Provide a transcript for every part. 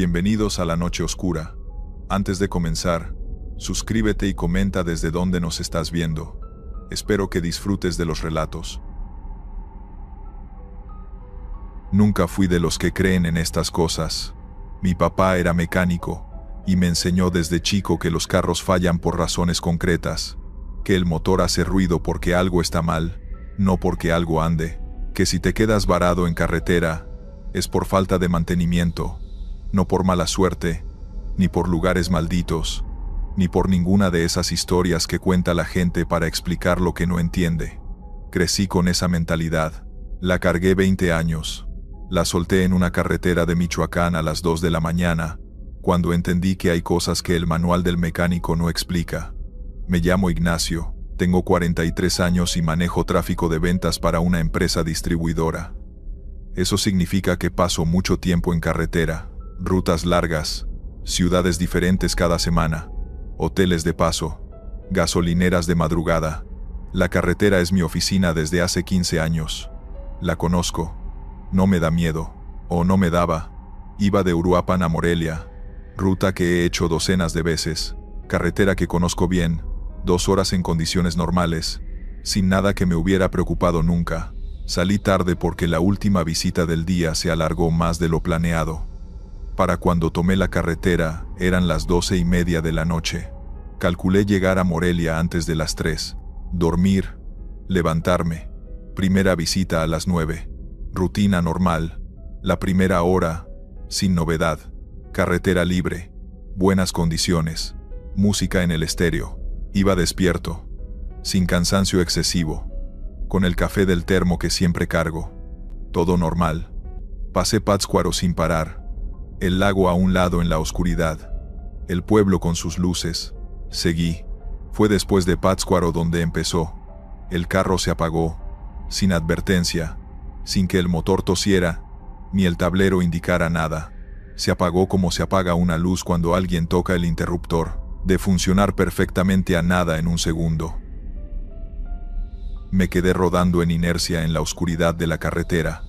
Bienvenidos a la noche oscura. Antes de comenzar, suscríbete y comenta desde dónde nos estás viendo. Espero que disfrutes de los relatos. Nunca fui de los que creen en estas cosas. Mi papá era mecánico y me enseñó desde chico que los carros fallan por razones concretas, que el motor hace ruido porque algo está mal, no porque algo ande, que si te quedas varado en carretera, es por falta de mantenimiento, no por mala suerte, ni por lugares malditos, ni por ninguna de esas historias que cuenta la gente para explicar lo que no entiende. Crecí con esa mentalidad, la cargué 20 años, la solté en una carretera de Michoacán a las 2 de la mañana, cuando entendí que hay cosas que el manual del mecánico no explica. Me llamo Ignacio, tengo 43 años y manejo tráfico de ventas para una empresa distribuidora. Eso significa que paso mucho tiempo en carretera, rutas largas, ciudades diferentes cada semana, hoteles de paso, gasolineras de madrugada. La carretera es mi oficina desde hace 15 años. La conozco. No me da miedo, o no me daba. Iba de Uruapan a Morelia, ruta que he hecho docenas de veces, carretera que conozco bien, 2 horas en condiciones normales, sin nada que me hubiera preocupado nunca. Salí tarde porque la última visita del día se alargó más de lo planeado. Para cuando tomé la carretera, eran las 12:30 de la noche. Calculé llegar a Morelia antes de las 3, dormir, levantarme. Primera visita a las 9. Rutina normal. La primera hora, sin novedad. Carretera libre. Buenas condiciones. Música en el estéreo. Iba despierto. Sin cansancio excesivo. Con el café del termo que siempre cargo. Todo normal. Pasé Pátzcuaro sin parar. El lago a un lado en la oscuridad. El pueblo con sus luces. Seguí. Fue después de Pátzcuaro donde empezó. El carro se apagó. Sin advertencia. Sin que el motor tosiera, ni el tablero indicara nada. Se apagó como se apaga una luz cuando alguien toca el interruptor, de funcionar perfectamente a nada en un segundo. Me quedé rodando en inercia en la oscuridad de la carretera.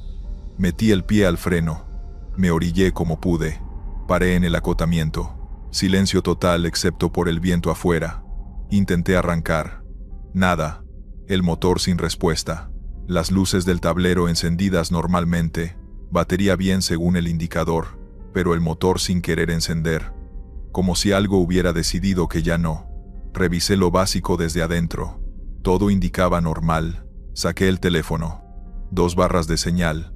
Metí el pie al freno. Me orillé como pude. Paré en el acotamiento. Silencio total excepto por el viento afuera. Intenté arrancar. Nada. El motor sin respuesta. Las luces del tablero encendidas normalmente, batería bien según el indicador, pero el motor sin querer encender. Como si algo hubiera decidido que ya no. Revisé lo básico desde adentro. Todo indicaba normal. Saqué el teléfono. 2 barras de señal.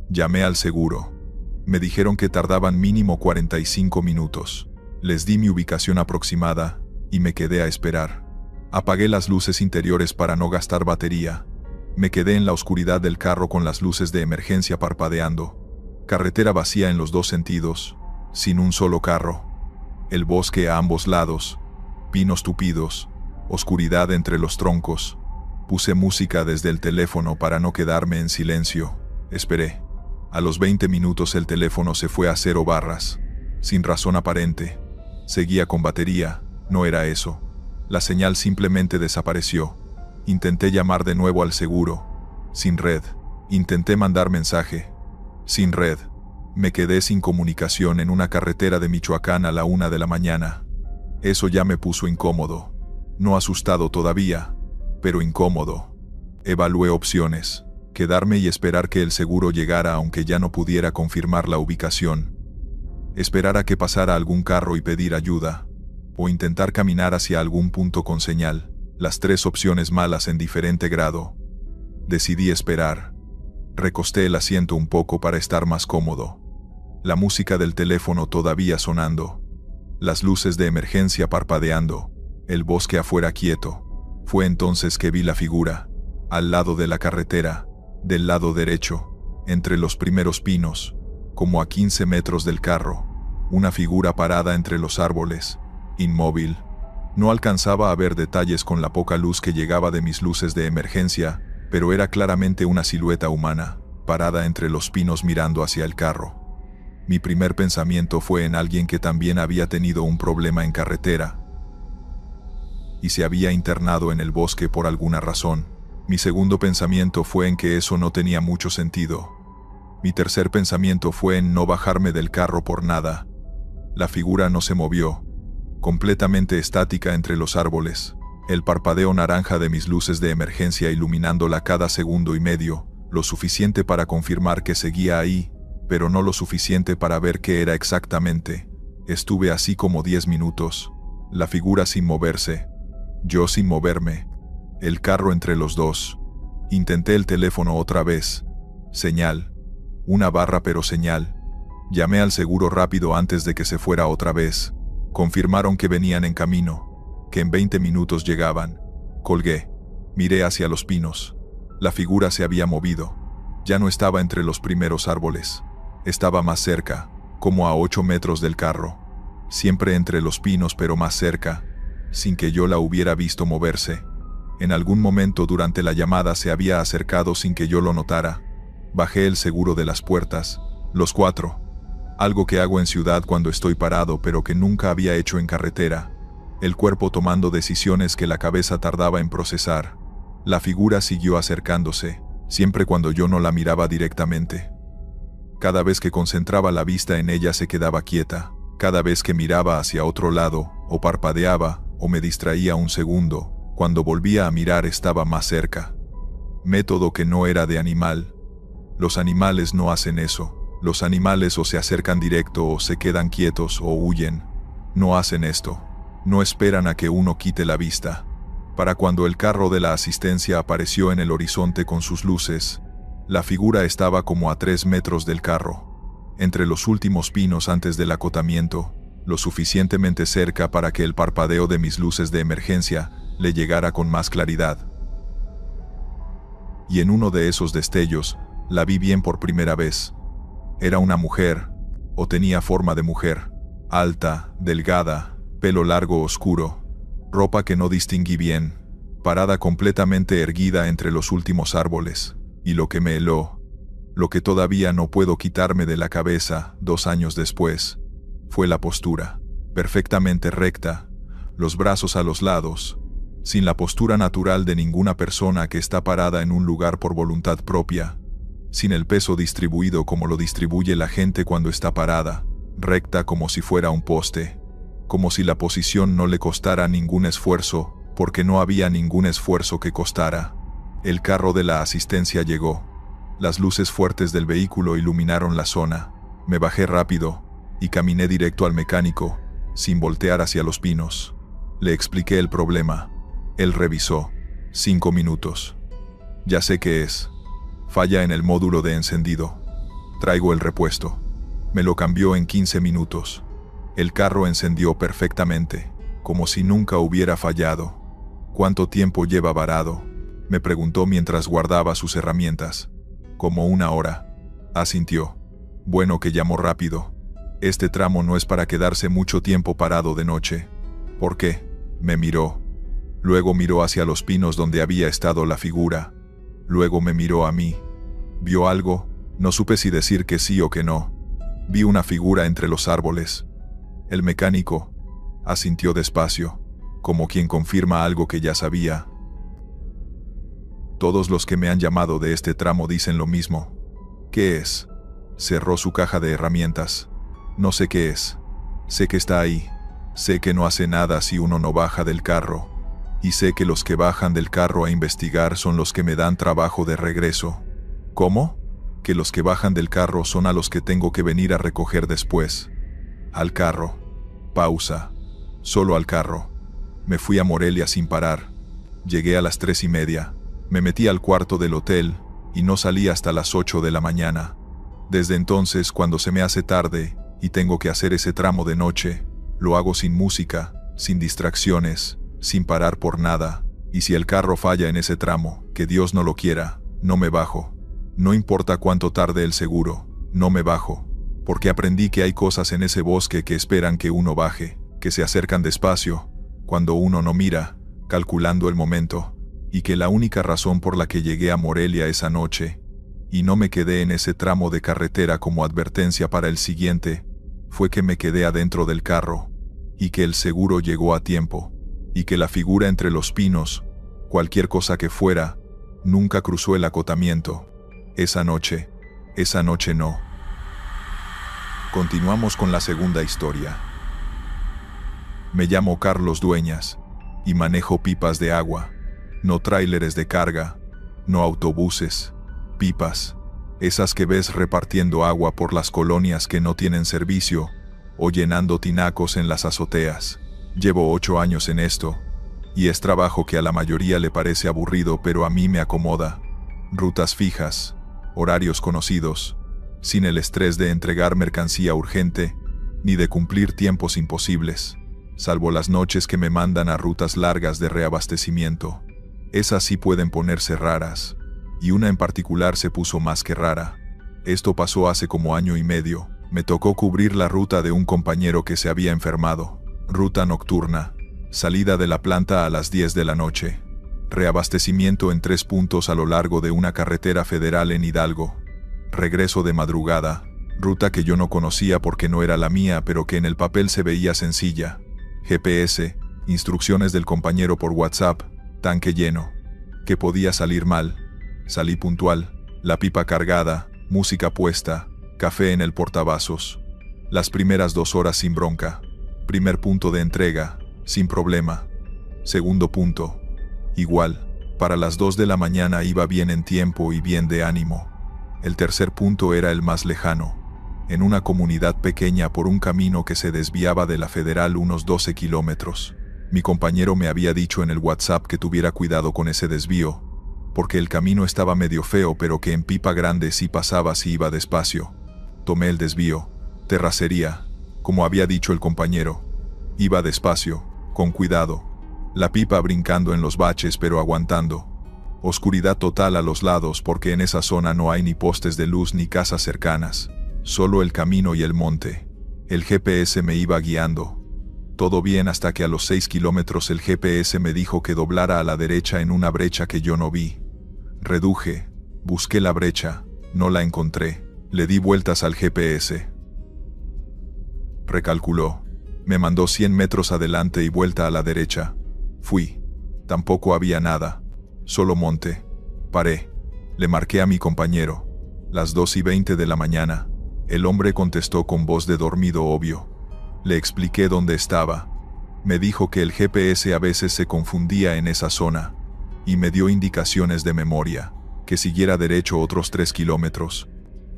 Llamé al seguro. Me dijeron que tardaban mínimo 45 minutos. Les di mi ubicación aproximada, y me quedé a esperar. Apagué las luces interiores para no gastar batería. Me quedé en la oscuridad del carro con las luces de emergencia parpadeando. Carretera vacía en los 2 sentidos, sin un solo carro. El bosque a ambos lados, pinos tupidos, oscuridad entre los troncos. Puse música desde el teléfono para no quedarme en silencio. Esperé. A los 20 minutos el teléfono se fue a 0 barras, sin razón aparente. Seguía con batería, no era eso. La señal simplemente desapareció. Intenté llamar de nuevo al seguro. Sin red. Intenté mandar mensaje. Sin red. Me quedé sin comunicación en una carretera de Michoacán a la 1 de la mañana. Eso ya me puso incómodo. No asustado todavía, pero incómodo. Evalué opciones. Quedarme y esperar que el seguro llegara aunque ya no pudiera confirmar la ubicación. Esperar a que pasara algún carro y pedir ayuda. O intentar caminar hacia algún punto con señal. Las 3 opciones malas en diferente grado. Decidí esperar. Recosté el asiento un poco para estar más cómodo. La música del teléfono todavía sonando. Las luces de emergencia parpadeando. El bosque afuera quieto. Fue entonces que vi la figura. Al lado de la carretera. Del lado derecho. Entre los primeros pinos. Como a 15 metros del carro. Una figura parada entre los árboles. Inmóvil. No alcanzaba a ver detalles con la poca luz que llegaba de mis luces de emergencia, pero era claramente una silueta humana, parada entre los pinos mirando hacia el carro. Mi primer pensamiento fue en alguien que también había tenido un problema en carretera y se había internado en el bosque por alguna razón. Mi segundo pensamiento fue en que eso no tenía mucho sentido. Mi tercer pensamiento fue en no bajarme del carro por nada, La figura no se movió, completamente estática entre los árboles. El parpadeo naranja de mis luces de emergencia iluminándola cada segundo y medio, lo suficiente para confirmar que seguía ahí, pero no lo suficiente para ver qué era exactamente. Estuve así como 10 minutos. La figura sin moverse. Yo sin moverme. El carro entre los dos. Intenté el teléfono otra vez. Señal. Una barra pero señal. Llamé al seguro rápido antes de que se fuera otra vez. Confirmaron que venían en camino, que en 20 minutos llegaban. Colgué. Miré hacia los pinos. La figura se había movido. Ya no estaba entre los primeros árboles. Estaba más cerca, como a 8 metros del carro. Siempre entre los pinos pero más cerca, sin que yo la hubiera visto moverse. En algún momento durante la llamada se había acercado sin que yo lo notara. Bajé el seguro de las puertas, los 4. Algo que hago en ciudad cuando estoy parado pero que nunca había hecho en carretera. El cuerpo tomando decisiones que la cabeza tardaba en procesar. La figura siguió acercándose, siempre cuando yo no la miraba directamente. Cada vez que concentraba la vista en ella se quedaba quieta. Cada vez que miraba hacia otro lado, o parpadeaba, o me distraía un segundo, cuando volvía a mirar estaba más cerca. Método que no era de animal. Los animales no hacen eso. Los animales o se acercan directo o se quedan quietos o huyen. No hacen esto. No esperan a que uno quite la vista. Para cuando el carro de la asistencia apareció en el horizonte con sus luces, la figura estaba como a 3 metros del carro, entre los últimos pinos antes del acotamiento, lo suficientemente cerca para que el parpadeo de mis luces de emergencia le llegara con más claridad. Y en uno de esos destellos, la vi bien por primera vez. Era una mujer, o tenía forma de mujer, alta, delgada, pelo largo oscuro, ropa que no distinguí bien, parada completamente erguida entre los últimos árboles, y lo que me heló, lo que todavía no puedo quitarme de la cabeza 2 años después, fue la postura, perfectamente recta, los brazos a los lados, sin la postura natural de ninguna persona que está parada en un lugar por voluntad propia, sin el peso distribuido como lo distribuye la gente cuando está parada, recta como si fuera un poste, como si la posición no le costara ningún esfuerzo, porque no había ningún esfuerzo que costara. El carro de la asistencia llegó. Las luces fuertes del vehículo iluminaron la zona. Me bajé rápido y caminé directo al mecánico, sin voltear hacia los pinos. Le expliqué el problema. Él revisó. 5 minutos. Ya sé qué es. Falla en el módulo de encendido. Traigo el repuesto. Me lo cambió en 15 minutos. El carro encendió perfectamente, como si nunca hubiera fallado. ¿Cuánto tiempo lleva varado?, me preguntó mientras guardaba sus herramientas. Como 1 hora. Asintió. Bueno que llamó rápido. Este tramo no es para quedarse mucho tiempo parado de noche. ¿Por qué? Me miró. Luego miró hacia los pinos donde había estado la figura. Luego me miró a mí. ¿Vio algo? No supe si decir que sí o que no. Vi una figura entre los árboles. El mecánico asintió despacio, como quien confirma algo que ya sabía. Todos los que me han llamado de este tramo dicen lo mismo. ¿Qué es? Cerró su caja de herramientas. No sé qué es. Sé que está ahí. Sé que no hace nada si uno no baja del carro. Y sé que los que bajan del carro a investigar son los que me dan trabajo de regreso. ¿Cómo? Que los que bajan del carro son a los que tengo que venir a recoger después. Al carro. Pausa. Solo al carro. Me fui a Morelia sin parar. Llegué a las 3:30. Me metí al cuarto del hotel y no salí hasta las 8 de la mañana. Desde entonces, cuando se me hace tarde y tengo que hacer ese tramo de noche, lo hago sin música, sin distracciones, sin parar por nada. Y si el carro falla en ese tramo, que Dios no lo quiera, no me bajo. No importa cuánto tarde el seguro, no me bajo. Porque aprendí que hay cosas en ese bosque que esperan que uno baje, que se acercan despacio, cuando uno no mira, calculando el momento. Y que la única razón por la que llegué a Morelia esa noche, y no me quedé en ese tramo de carretera como advertencia para el siguiente, fue que me quedé adentro del carro, y que el seguro llegó a tiempo, y que la figura entre los pinos, cualquier cosa que fuera, nunca cruzó el acotamiento. Esa noche no. Continuamos con la segunda historia. Me llamo Carlos Dueñas y manejo pipas de agua, no tráileres de carga, no autobuses, pipas, esas que ves repartiendo agua por las colonias que no tienen servicio o llenando tinacos en las azoteas. Llevo 8 años en esto, y es trabajo que a la mayoría le parece aburrido, pero a mí me acomoda. Rutas fijas, horarios conocidos, sin el estrés de entregar mercancía urgente, ni de cumplir tiempos imposibles, salvo las noches que me mandan a rutas largas de reabastecimiento. Esas sí pueden ponerse raras, y una en particular se puso más que rara. Esto pasó hace como 1 año y medio. Me tocó cubrir la ruta de un compañero que se había enfermado. Ruta nocturna, salida de la planta a las 10 de la noche. Reabastecimiento en 3 puntos a lo largo de una carretera federal en Hidalgo. Regreso de madrugada, ruta que yo no conocía porque no era la mía, pero que en el papel se veía sencilla. GPS, instrucciones del compañero por WhatsApp, tanque lleno. ¿Qué podía salir mal? Salí puntual, la pipa cargada, música puesta, café en el portavasos. Las primeras 2 horas sin bronca. Primer punto de entrega, sin problema. Segundo punto, igual, para las 2 de la mañana iba bien en tiempo y bien de ánimo. El tercer punto era el más lejano, en una comunidad pequeña por un camino que se desviaba de la federal unos 12 kilómetros. Mi compañero me había dicho en el WhatsApp que tuviera cuidado con ese desvío, porque el camino estaba medio feo, pero que en pipa grande sí pasaba si iba despacio. Tomé el desvío, terracería, como había dicho el compañero. Iba despacio, con cuidado. La pipa brincando en los baches pero aguantando. Oscuridad total a los lados porque en esa zona no hay ni postes de luz ni casas cercanas. Solo el camino y el monte. El GPS me iba guiando. Todo bien hasta que a los 6 kilómetros el GPS me dijo que doblara a la derecha en una brecha que yo no vi. Reduje, busqué la brecha, no la encontré. Le di vueltas al GPS. Recalculó. Me mandó 100 metros adelante y vuelta a la derecha. Fui. Tampoco había nada. Solo monte. Paré. Le marqué a mi compañero. Las 2:20 de la mañana. El hombre contestó con voz de dormido obvio. Le expliqué dónde estaba. Me dijo que el GPS a veces se confundía en esa zona. Y me dio indicaciones de memoria. Que siguiera derecho otros 3 kilómetros.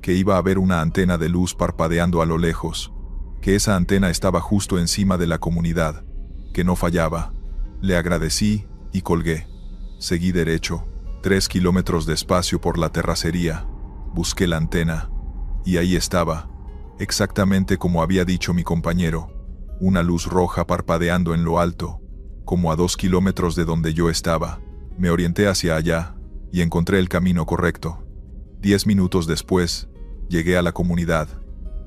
Que iba a ver una antena de luz parpadeando a lo lejos. Que esa antena estaba justo encima de la comunidad. Que no fallaba. Le agradecí y colgué. Seguí derecho, 3 kilómetros despacio por la terracería. Busqué la antena. Y ahí estaba, exactamente como había dicho mi compañero. Una luz roja parpadeando en lo alto, como a 2 kilómetros de donde yo estaba. Me orienté hacia allá, y encontré el camino correcto. 10 minutos después, llegué a la comunidad.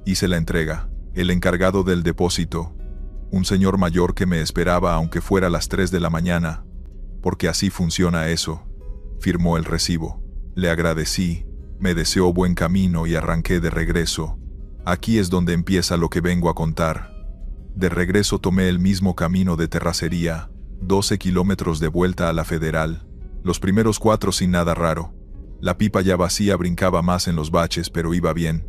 Hice la entrega. El encargado del depósito, un señor mayor que me esperaba aunque fuera las 3 de la mañana, porque así funciona eso, firmó el recibo. Le agradecí, me deseó buen camino y arranqué de regreso. Aquí es donde empieza lo que vengo a contar. De regreso tomé el mismo camino de terracería, 12 kilómetros de vuelta a la federal, los primeros 4 sin nada raro. La pipa ya vacía brincaba más en los baches pero iba bien.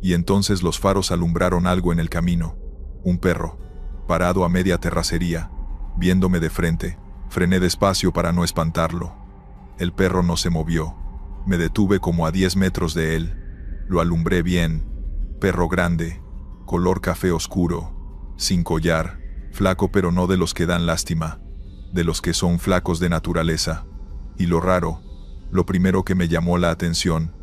Y entonces los faros alumbraron algo en el camino. Un perro, parado a media terracería, viéndome de frente. Frené despacio para no espantarlo. El perro no se movió. Me detuve como a 10 metros de él. Lo alumbré bien. Perro grande, color café oscuro, sin collar, flaco pero no de los que dan lástima, de los que son flacos de naturaleza. Y lo raro, lo primero que me llamó la atención,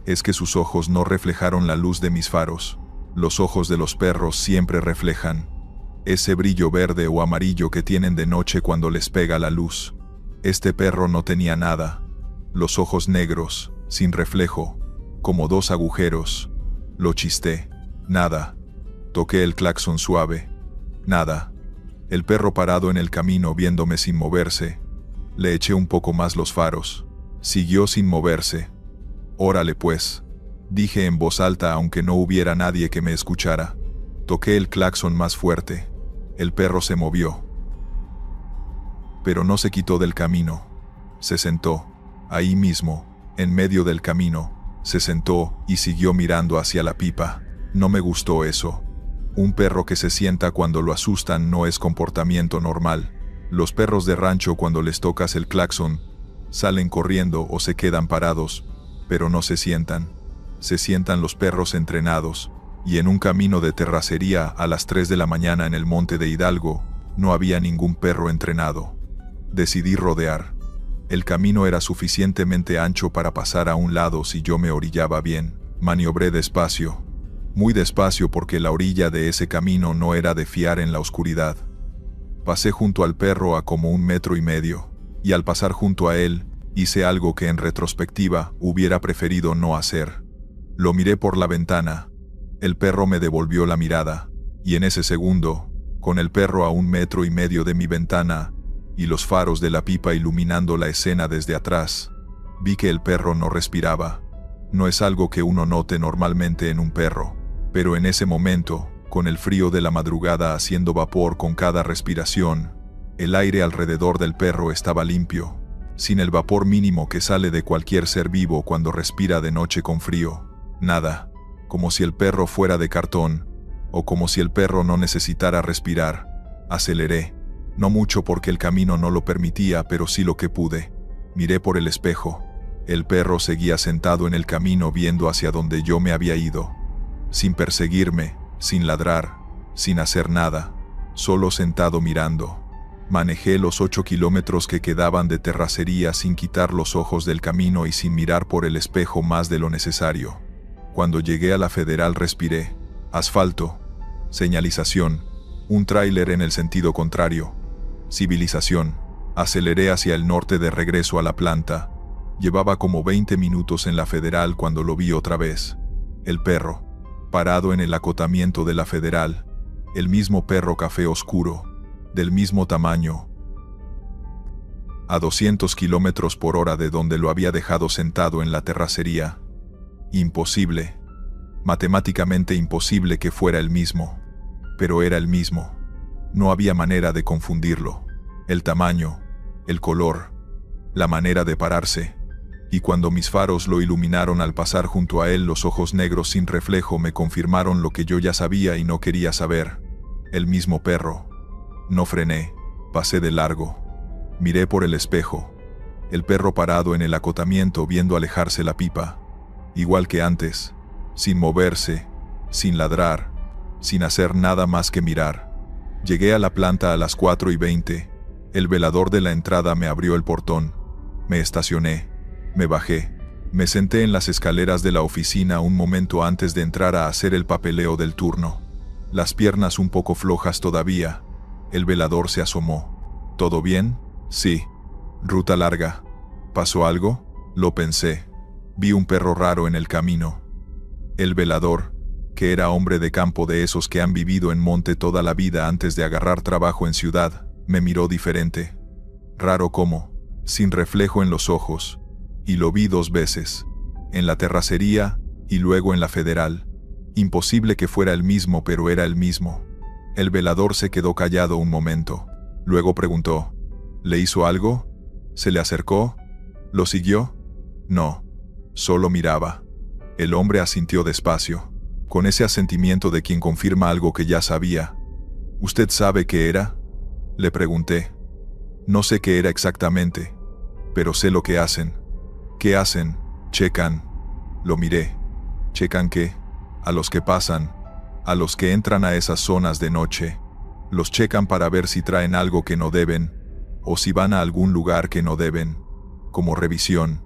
es que sus ojos no reflejaron la luz de mis faros. Los ojos de los perros siempre reflejan ese brillo verde o amarillo que tienen de noche cuando les pega la luz. Este perro no tenía nada. Los ojos negros, sin reflejo, como 2 agujeros. Lo chisté. Nada. Toqué el claxon suave. Nada. El perro parado en el camino viéndome sin moverse. Le eché un poco más los faros. Siguió sin moverse. Órale pues, dije en voz alta aunque no hubiera nadie que me escuchara. Toqué el claxon más fuerte. El perro se movió. Pero no se quitó del camino. Se sentó, ahí mismo, en medio del camino. Se sentó y siguió mirando hacia la pipa. No me gustó eso. Un perro que se sienta cuando lo asustan no es comportamiento normal. Los perros de rancho, cuando les tocas el claxon, salen corriendo o se quedan parados, pero no se sientan. Se sientan los perros entrenados, y en un camino de terracería a las 3 de la mañana en el monte de Hidalgo, no había ningún perro entrenado. Decidí rodear. El camino era suficientemente ancho para pasar a un lado si yo me orillaba bien. Maniobré despacio. Muy despacio, porque la orilla de ese camino no era de fiar en la oscuridad. Pasé junto al perro a como 1,5 metros, y al pasar junto a él, hice algo que en retrospectiva hubiera preferido no hacer. Lo miré por la ventana. El perro me devolvió la mirada, y en ese segundo, con el perro a 1,5 metros de mi ventana, y los faros de la pipa iluminando la escena desde atrás, vi que el perro no respiraba. No es algo que uno note normalmente en un perro, pero en ese momento, con el frío de la madrugada haciendo vapor con cada respiración, el aire alrededor del perro estaba limpio, sin el vapor mínimo que sale de cualquier ser vivo cuando respira de noche con frío. Nada, como si el perro fuera de cartón, o como si el perro no necesitara respirar. Aceleré, no mucho porque el camino no lo permitía, pero sí lo que pude. Miré por el espejo. El perro seguía sentado en el camino viendo hacia donde yo me había ido, sin perseguirme, sin ladrar, sin hacer nada, solo sentado mirando. Manejé los 8 kilómetros que quedaban de terracería sin quitar los ojos del camino y sin mirar por el espejo más de lo necesario. Cuando llegué a la Federal respiré. Asfalto, señalización, un tráiler en el sentido contrario, civilización. Aceleré hacia el norte de regreso a la planta. Llevaba como 20 minutos en la Federal cuando lo vi otra vez. El perro, parado en el acotamiento de la Federal, el mismo perro café oscuro, del mismo tamaño, a 200 kilómetros por hora de donde lo había dejado sentado en la terracería. Imposible, matemáticamente imposible que fuera el mismo, pero era el mismo. No había manera de confundirlo. El tamaño, el color, la manera de pararse. Y cuando mis faros lo iluminaron al pasar junto a él, los ojos negros sin reflejo me confirmaron lo que yo ya sabía y no quería saber. El mismo perro. No frené, pasé de largo. Miré por el espejo. El perro parado en el acotamiento viendo alejarse la pipa. Igual que antes, sin moverse, sin ladrar, sin hacer nada más que mirar. Llegué a la planta a las 4:20. El velador de la entrada me abrió el portón. Me estacioné. Me bajé. Me senté en las escaleras de la oficina un momento antes de entrar a hacer el papeleo del turno. Las piernas un poco flojas todavía. El velador se asomó. ¿Todo bien? Sí. Ruta larga. ¿Pasó algo? Lo pensé. Vi un perro raro en el camino. El velador, que era hombre de campo de esos que han vivido en monte toda la vida antes de agarrar trabajo en ciudad, me miró diferente. Raro como, sin reflejo en los ojos. Y lo vi 2 veces, en la terracería y luego en la Federal. Imposible que fuera el mismo, pero era el mismo. El velador se quedó callado un momento. Luego preguntó, ¿le hizo algo? ¿Se le acercó? ¿Lo siguió? No, solo miraba. El hombre asintió despacio, con ese asentimiento de quien confirma algo que ya sabía. ¿Usted sabe qué era? Le pregunté. No sé qué era exactamente, pero sé lo que hacen. ¿Qué hacen? Checan. Lo miré. ¿Checan qué? A los que pasan, a los que entran a esas zonas de noche. Los checan para ver si traen algo que no deben, o si van a algún lugar que no deben, como revisión.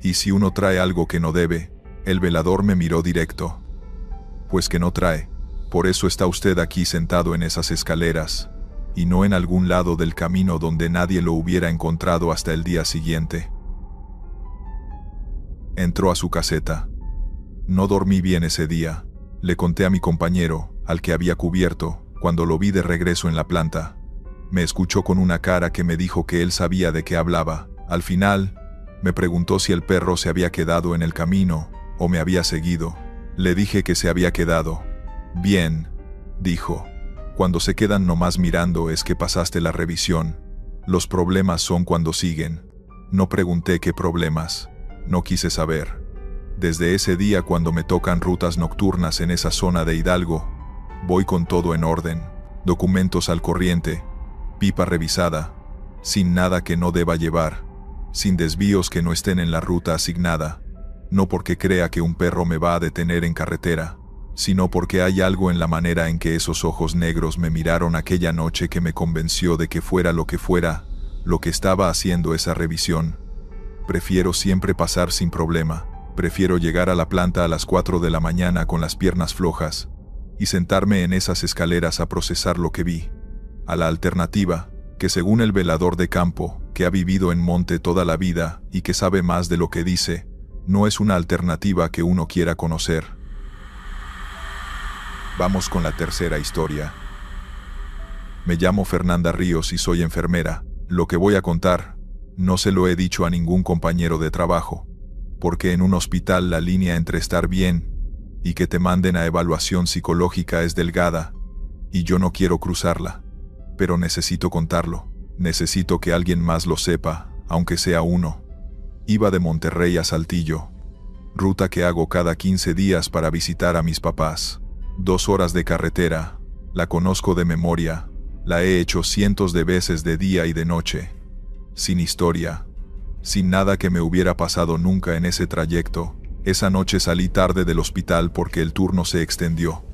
Y si uno trae algo que no debe, el velador me miró directo. Pues que no trae. Por eso está usted aquí sentado en esas escaleras, y no en algún lado del camino donde nadie lo hubiera encontrado hasta el día siguiente. Entró a su caseta. No dormí bien ese día. Le conté a mi compañero, al que había cubierto, cuando lo vi de regreso en la planta. Me escuchó con una cara que me dijo que él sabía de qué hablaba. Al final, me preguntó si el perro se había quedado en el camino, o me había seguido. Le dije que se había quedado. Bien, dijo. Cuando se quedan nomás mirando es que pasaste la revisión. Los problemas son cuando siguen. No pregunté qué problemas. No quise saber. Desde ese día, cuando me tocan rutas nocturnas en esa zona de Hidalgo, voy con todo en orden, documentos al corriente, pipa revisada, sin nada que no deba llevar, sin desvíos que no estén en la ruta asignada, no porque crea que un perro me va a detener en carretera, sino porque hay algo en la manera en que esos ojos negros me miraron aquella noche que me convenció de que fuera lo que estaba haciendo esa revisión. Prefiero siempre pasar sin problema, prefiero llegar a la planta a las 4 de la mañana con las piernas flojas y sentarme en esas escaleras a procesar lo que vi, a la alternativa, que según el velador de campo, que ha vivido en monte toda la vida y que sabe más de lo que dice, no es una alternativa que uno quiera conocer. Vamos con la tercera historia. Me llamo Fernanda Ríos y soy enfermera. Lo que voy a contar, no se lo he dicho a ningún compañero de trabajo, porque en un hospital la línea entre estar bien y que te manden a evaluación psicológica es delgada, y yo no quiero cruzarla. Pero necesito contarlo, necesito que alguien más lo sepa, aunque sea uno. Iba de Monterrey a Saltillo, ruta que hago cada 15 días para visitar a mis papás. 2 horas de carretera, la conozco de memoria, la he hecho cientos de veces de día y de noche. Sin historia, sin nada que me hubiera pasado nunca en ese trayecto. Esa noche salí tarde del hospital porque el turno se extendió.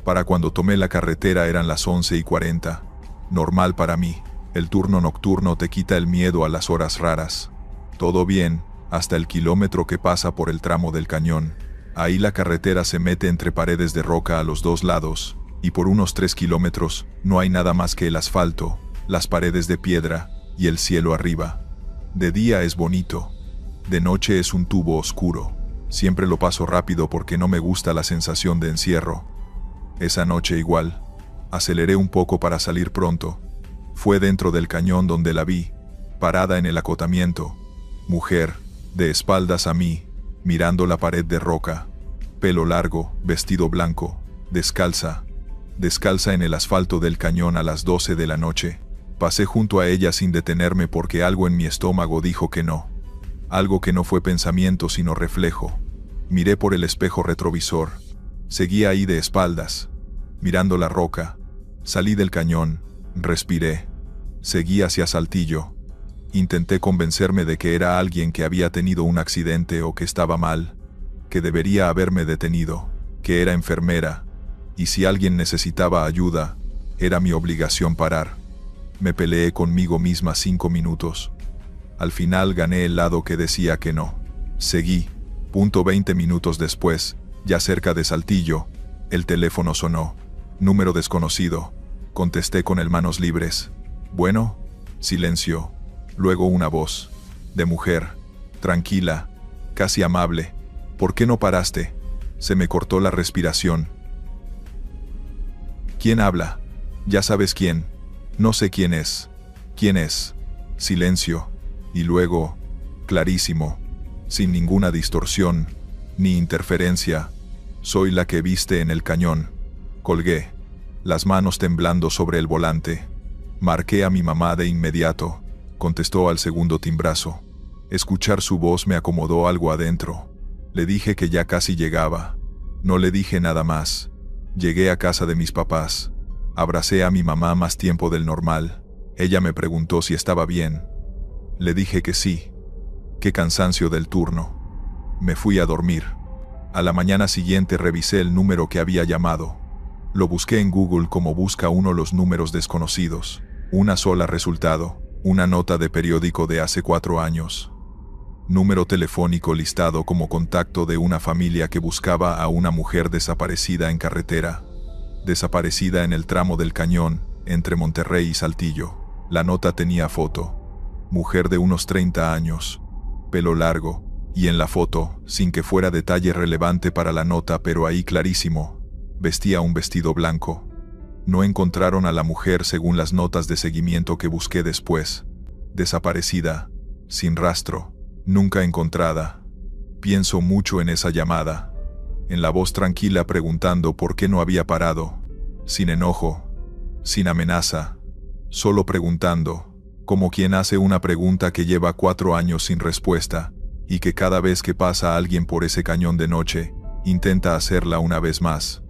Para cuando tomé la carretera eran las 11:40. Normal para mí, el turno nocturno te quita el miedo a las horas raras. Todo bien, hasta el kilómetro que pasa por el tramo del cañón. Ahí la carretera se mete entre paredes de roca a los 2 lados, y por unos 3 kilómetros no hay nada más que el asfalto, las paredes de piedra y el cielo arriba. De día es bonito, de noche es un tubo oscuro. Siempre lo paso rápido porque no me gusta la sensación de encierro. Esa noche igual, aceleré un poco para salir pronto. Fue dentro del cañón donde la vi, parada en el acotamiento, mujer, de espaldas a mí, mirando la pared de roca, pelo largo, vestido blanco, descalza en el asfalto del cañón a las 12 de la noche. Pasé junto a ella sin detenerme porque algo en mi estómago dijo que no. Algo que no fue pensamiento sino reflejo. Miré por el espejo retrovisor. Seguía ahí de espaldas, mirando la roca. Salí del cañón, respiré. Seguí hacia Saltillo. Intenté convencerme de que era alguien que había tenido un accidente o que estaba mal, que debería haberme detenido, que era enfermera, y si alguien necesitaba ayuda, era mi obligación parar. Me peleé conmigo misma 5 minutos. Al final gané el lado que decía que no. Seguí. 20 minutos después, ya cerca de Saltillo, el teléfono sonó. Número desconocido. Contesté con el manos libres. Bueno, silencio. Luego una voz, de mujer, tranquila, casi amable. ¿Por qué no paraste? Se me cortó la respiración. ¿Quién habla? Ya sabes quién. No sé quién es. ¿Quién es? Silencio. Y luego, clarísimo, sin ninguna distorsión, ni interferencia. Soy la que viste en el cañón. Colgué, las manos temblando sobre el volante. Marqué a mi mamá de inmediato. Contestó al segundo timbrazo. Escuchar su voz me acomodó algo adentro. Le dije que ya casi llegaba. No le dije nada más. Llegué a casa de mis papás. Abracé a mi mamá más tiempo del normal. Ella me preguntó si estaba bien. Le dije que sí. Qué cansancio del turno. Me fui a dormir. A la mañana siguiente revisé el número que había llamado. Lo busqué en Google como busca uno los números desconocidos. Una sola resultado. Una nota de periódico de hace 4 años. Número telefónico listado como contacto de una familia que buscaba a una mujer desaparecida en carretera. Desaparecida en el tramo del cañón, entre Monterrey y Saltillo. La nota tenía foto. Mujer de unos 30 años. Pelo largo, y en la foto, sin que fuera detalle relevante para la nota pero ahí clarísimo, vestía un vestido blanco. No encontraron a la mujer según las notas de seguimiento que busqué después. Desaparecida, sin rastro, nunca encontrada. Pienso mucho en esa llamada, en la voz tranquila preguntando por qué no había parado, sin enojo, sin amenaza, solo preguntando, como quien hace una pregunta que lleva 4 años sin respuesta, y que cada vez que pasa alguien por ese cañón de noche, intenta hacerla una vez más,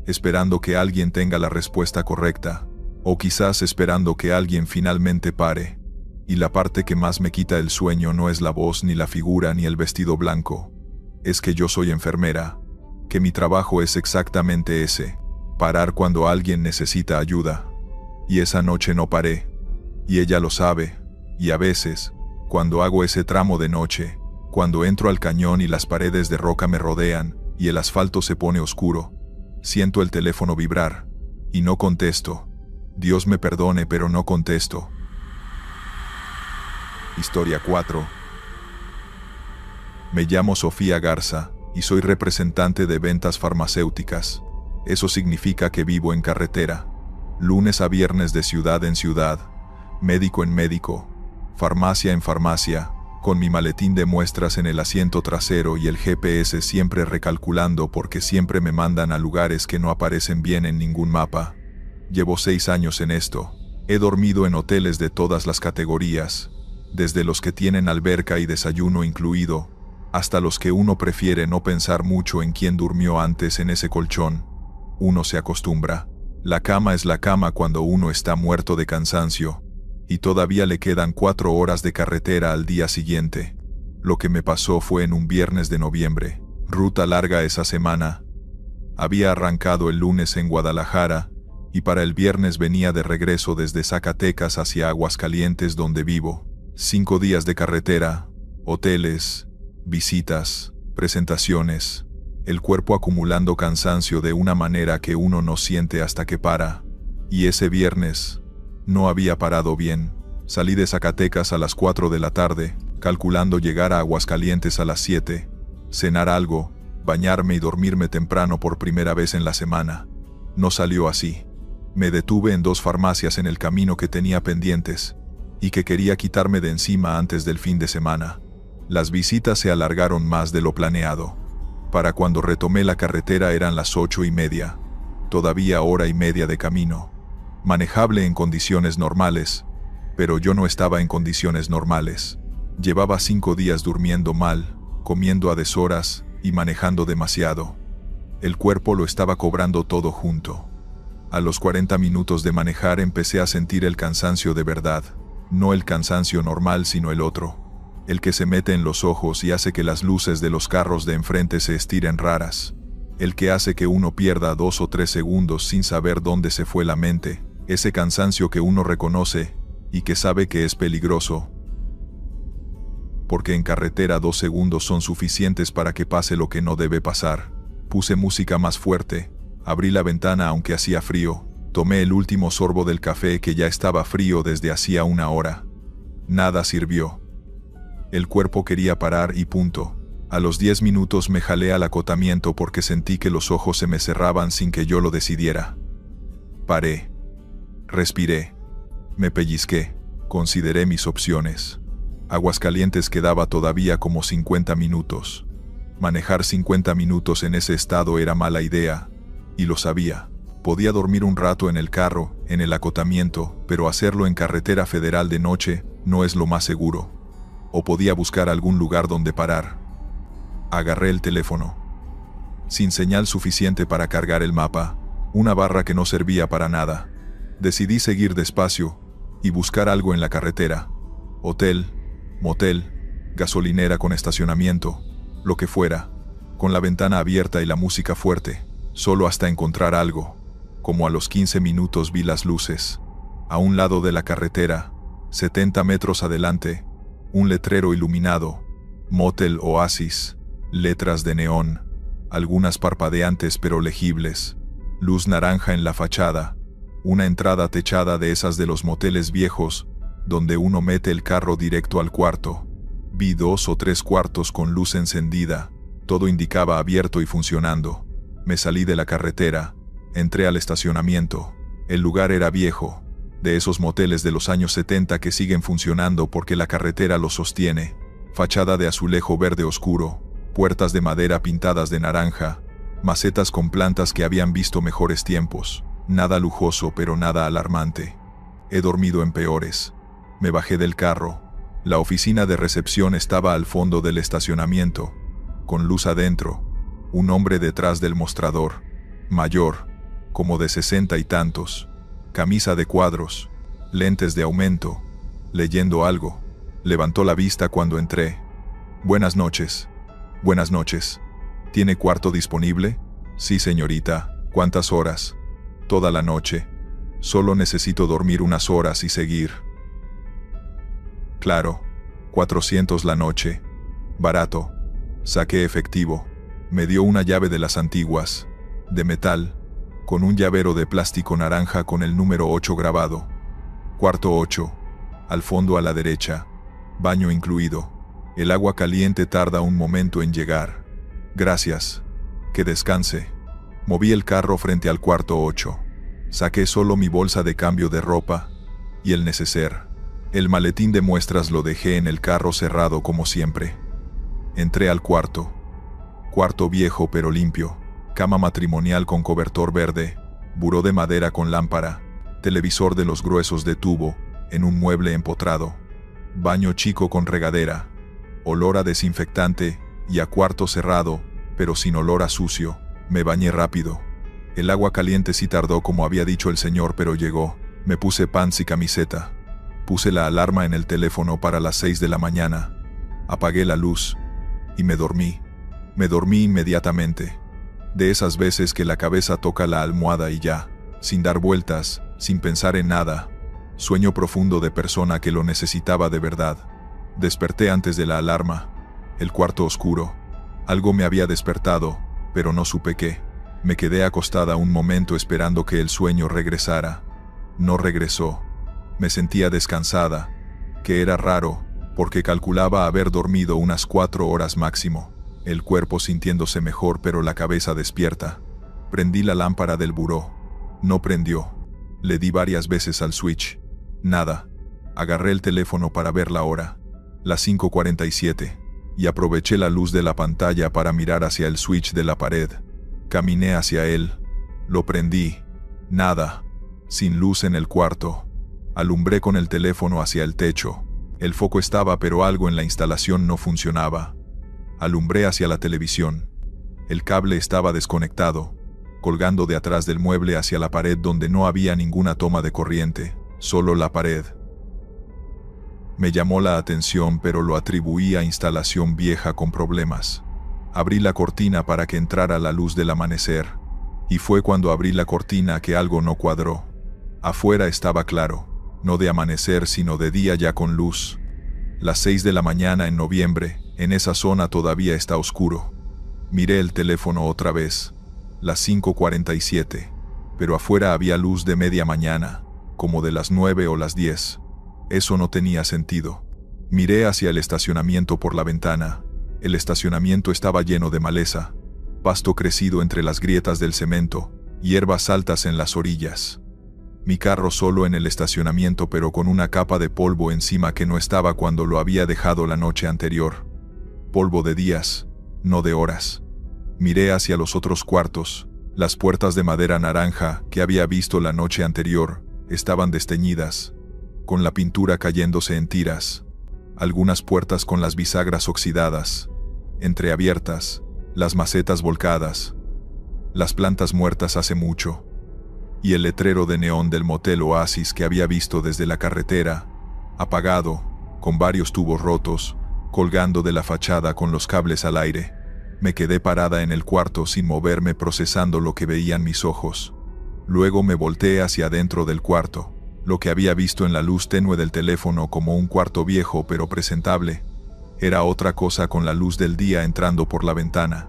esperando que alguien tenga la respuesta correcta, o quizás esperando que alguien finalmente pare. Y la parte que más me quita el sueño no es la voz, ni la figura, ni el vestido blanco. Es que yo soy enfermera, que mi trabajo es exactamente ese, parar cuando alguien necesita ayuda. Y esa noche no paré, y ella lo sabe, y a veces, cuando hago ese tramo de noche, cuando entro al cañón y las paredes de roca me rodean, y el asfalto se pone oscuro, siento el teléfono vibrar, y no contesto. Dios me perdone, pero no contesto. Historia 4. Me llamo Sofía Garza, y soy representante de ventas farmacéuticas. Eso significa que vivo en carretera, lunes a viernes de ciudad en ciudad, médico en médico, farmacia en farmacia, con mi maletín de muestras en el asiento trasero y el GPS siempre recalculando porque siempre me mandan a lugares que no aparecen bien en ningún mapa. Llevo 6 años en esto. He dormido en hoteles de todas las categorías, desde los que tienen alberca y desayuno incluido, hasta los que uno prefiere no pensar mucho en quién durmió antes en ese colchón. Uno se acostumbra. La cama es la cama cuando uno está muerto de cansancio, y todavía le quedan 4 horas de carretera al día siguiente. Lo que me pasó fue en un viernes de noviembre, ruta larga esa semana. Había arrancado el lunes en Guadalajara, y para el viernes venía de regreso desde Zacatecas hacia Aguascalientes donde vivo. 5 días de carretera, hoteles, visitas, presentaciones, el cuerpo acumulando cansancio de una manera que uno no siente hasta que para. Y ese viernes no había parado bien. Salí de Zacatecas a las 4 de la tarde, calculando llegar a Aguascalientes a las 7, cenar algo, bañarme y dormirme temprano por primera vez en la semana. No salió así. Me detuve en 2 farmacias en el camino que tenía pendientes, y que quería quitarme de encima antes del fin de semana. Las visitas se alargaron más de lo planeado. Para cuando retomé la carretera eran las 8:30, todavía hora y media de camino. Manejable en condiciones normales, pero yo no estaba en condiciones normales. Llevaba 5 días durmiendo mal, comiendo a deshoras y manejando demasiado. El cuerpo lo estaba cobrando todo junto. A los 40 minutos de manejar empecé a sentir el cansancio de verdad, no el cansancio normal sino el otro, el que se mete en los ojos y hace que las luces de los carros de enfrente se estiren raras, el que hace que uno pierda 2 o 3 segundos sin saber dónde se fue la mente, ese cansancio que uno reconoce y que sabe que es peligroso, porque en carretera 2 segundos son suficientes para que pase lo que no debe pasar. Puse música más fuerte, abrí la ventana aunque hacía frío, tomé el último sorbo del café que ya estaba frío desde hacía 1 hora. Nada sirvió. El cuerpo quería parar y punto. A los 10 minutos me jalé al acotamiento porque sentí que los ojos se me cerraban sin que yo lo decidiera. Paré. Respiré. Me pellizqué. Consideré mis opciones. Aguascalientes quedaba todavía como 50 minutos. Manejar 50 minutos en ese estado era mala idea, y lo sabía. Podía dormir un rato en el carro, en el acotamiento, pero hacerlo en carretera federal de noche no es lo más seguro. O podía buscar algún lugar donde parar. Agarré el teléfono. Sin señal suficiente para cargar el mapa, una barra que no servía para nada. Decidí seguir despacio y buscar algo en la carretera. Hotel, motel, gasolinera con estacionamiento, lo que fuera, con la ventana abierta y la música fuerte, solo hasta encontrar algo. Como a los 15 minutos vi las luces. A un lado de la carretera, 70 metros adelante, un letrero iluminado, Motel Oasis, letras de neón, algunas parpadeantes pero legibles, luz naranja en la fachada, una entrada techada de esas de los moteles viejos, donde uno mete el carro directo al cuarto. Vi 2 o 3 cuartos con luz encendida, todo indicaba abierto y funcionando. Me salí de la carretera, entré al estacionamiento. El lugar era viejo, de esos moteles de los años 70 que siguen funcionando porque la carretera los sostiene. Fachada de azulejo verde oscuro, puertas de madera pintadas de naranja, macetas con plantas que habían visto mejores tiempos. Nada lujoso pero nada alarmante. He dormido en peores. Me bajé del carro. La oficina de recepción estaba al fondo del estacionamiento, con luz adentro, un hombre detrás del mostrador, mayor, como de 60 y tantos, camisa de cuadros, lentes de aumento, leyendo algo. Levantó la vista cuando entré. Buenas noches. Buenas noches. ¿Tiene cuarto disponible? Sí, señorita. ¿Cuántas horas? Toda la noche. Solo necesito dormir unas horas y seguir. Claro. 400 la noche. Barato. Saqué efectivo. Me dio una llave de las antiguas, de metal, con un llavero de plástico naranja con el número 8 grabado. Cuarto 8. Al fondo a la derecha. Baño incluido. El agua caliente tarda un momento en llegar. Gracias. Que descanse. Moví el carro frente al cuarto 8. Saqué solo mi bolsa de cambio de ropa y el neceser. El maletín de muestras lo dejé en el carro cerrado como siempre. Entré al cuarto. Cuarto viejo pero limpio. Cama matrimonial con cobertor verde. Buró de madera con lámpara. Televisor de los gruesos de tubo, en un mueble empotrado. Baño chico con regadera. Olor a desinfectante y a cuarto cerrado, pero sin olor a sucio. Me bañé rápido. El agua caliente sí tardó como había dicho el señor, pero llegó. Me puse pants y camiseta. Puse la alarma en el teléfono para las 6 de la mañana. Apagué la luz y me dormí. Me dormí inmediatamente. De esas veces que la cabeza toca la almohada y ya, sin dar vueltas, sin pensar en nada. Sueño profundo de persona que lo necesitaba de verdad. Desperté antes de la alarma. El cuarto oscuro. Algo me había despertado, pero no supe qué. Me quedé acostada un momento esperando que el sueño regresara. No regresó. Me sentía descansada, que era raro, porque calculaba haber dormido unas 4 horas máximo. El cuerpo sintiéndose mejor pero la cabeza despierta. Prendí la lámpara del buró. No prendió. Le di varias veces al switch. Nada. Agarré el teléfono para ver la hora. Las 5:47. Y aproveché la luz de la pantalla para mirar hacia el switch de la pared. Caminé hacia él. Lo prendí. Nada. Sin luz en el cuarto. Alumbré con el teléfono hacia el techo. El foco estaba, pero algo en la instalación no funcionaba. Alumbré hacia la televisión. El cable estaba desconectado, colgando de atrás del mueble hacia la pared donde no había ninguna toma de corriente, solo la pared. Me llamó la atención, pero lo atribuí a instalación vieja con problemas. Abrí la cortina para que entrara la luz del amanecer, y fue cuando abrí la cortina que algo no cuadró. Afuera estaba claro, no de amanecer sino de día ya con luz. Las 6 de la mañana en noviembre, en esa zona todavía está oscuro. Miré el teléfono otra vez. Las 5:47, pero afuera había luz de media mañana, como de las 9 o las 10. Eso no tenía sentido. Miré hacia el estacionamiento por la ventana. El estacionamiento estaba lleno de maleza, pasto crecido entre las grietas del cemento, hierbas altas en las orillas. Mi carro solo en el estacionamiento, pero con una capa de polvo encima que no estaba cuando lo había dejado la noche anterior. Polvo de días, no de horas. Miré hacia los otros cuartos. Las puertas de madera naranja que había visto la noche anterior estaban desteñidas, con la pintura cayéndose en tiras. Algunas puertas con las bisagras oxidadas, entreabiertas, las macetas volcadas, las plantas muertas hace mucho, y el letrero de neón del motel Oasis que había visto desde la carretera, apagado, con varios tubos rotos, colgando de la fachada con los cables al aire. Me quedé parada en el cuarto sin moverme, procesando lo que veían mis ojos. Luego me volteé hacia adentro del cuarto. Lo que había visto en la luz tenue del teléfono como un cuarto viejo pero presentable, era otra cosa con la luz del día entrando por la ventana.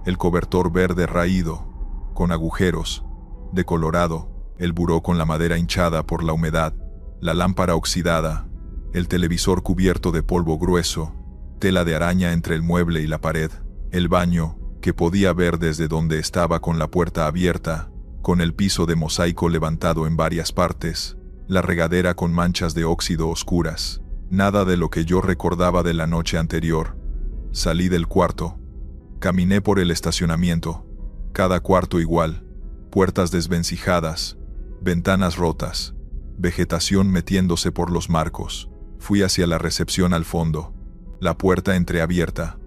El cobertor verde raído, con agujeros, decolorado, el buró con la madera hinchada por la humedad, la lámpara oxidada, el televisor cubierto de polvo grueso, tela de araña entre el mueble y la pared, el baño, que podía ver desde donde estaba con la puerta abierta, con el piso de mosaico levantado en varias partes, la regadera con manchas de óxido oscuras, nada de lo que yo recordaba de la noche anterior. Salí del cuarto. Caminé por el estacionamiento. Cada cuarto igual, puertas desvencijadas, ventanas rotas, vegetación metiéndose por los marcos. Fui hacia la recepción al fondo, la puerta entreabierta.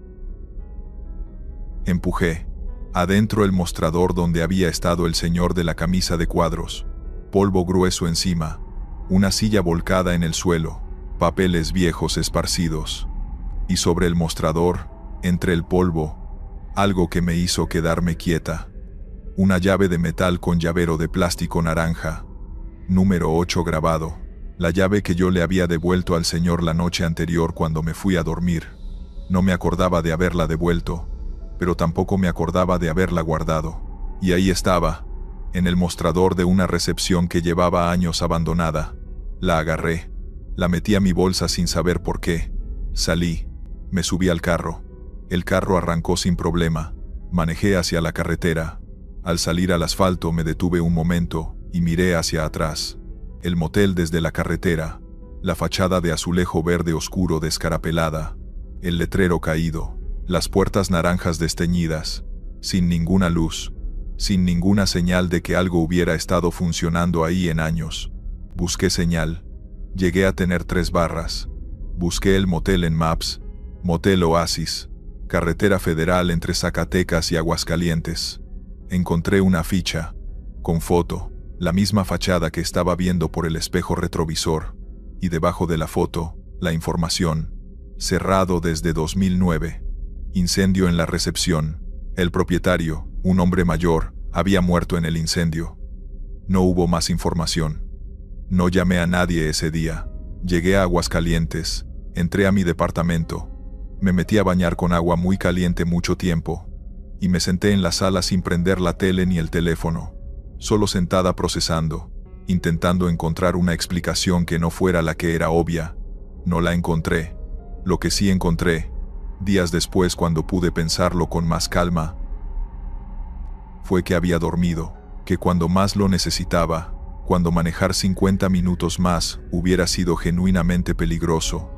Empujé. Adentro el mostrador donde había estado el señor de la camisa de cuadros. Polvo grueso encima. Una silla volcada en el suelo. Papeles viejos esparcidos. Y sobre el mostrador, entre el polvo, algo que me hizo quedarme quieta. Una llave de metal con llavero de plástico naranja. Número 8 grabado. La llave que yo le había devuelto al señor la noche anterior cuando me fui a dormir. No me acordaba de haberla devuelto, pero tampoco me acordaba de haberla guardado. Y ahí estaba, en el mostrador de una recepción que llevaba años abandonada. La agarré, la metí a mi bolsa sin saber por qué. Salí, me subí al carro. El carro arrancó sin problema. Manejé hacia la carretera. Al salir al asfalto me detuve un momento y miré hacia atrás. El motel desde la carretera, la fachada de azulejo verde oscuro descarapelada, el letrero caído, las puertas naranjas desteñidas, sin ninguna luz, sin ninguna señal de que algo hubiera estado funcionando ahí en años. Busqué señal. Llegué a tener 3 barras. Busqué el motel en Maps, Motel Oasis, carretera federal entre Zacatecas y Aguascalientes. Encontré una ficha, con foto, la misma fachada que estaba viendo por el espejo retrovisor, y debajo de la foto, la información, cerrado desde 2009. Incendio en la recepción. El propietario, un hombre mayor, había muerto en el incendio. No hubo más información. No llamé a nadie ese día. Llegué a Aguascalientes, entré a mi departamento, me metí a bañar con agua muy caliente mucho tiempo, y me senté en la sala sin prender la tele ni el teléfono, solo sentada procesando, intentando encontrar una explicación que no fuera la que era obvia. No la encontré. Lo que sí encontré, días después cuando pude pensarlo con más calma, fue que había dormido, que cuando más lo necesitaba, cuando manejar 50 minutos más hubiera sido genuinamente peligroso,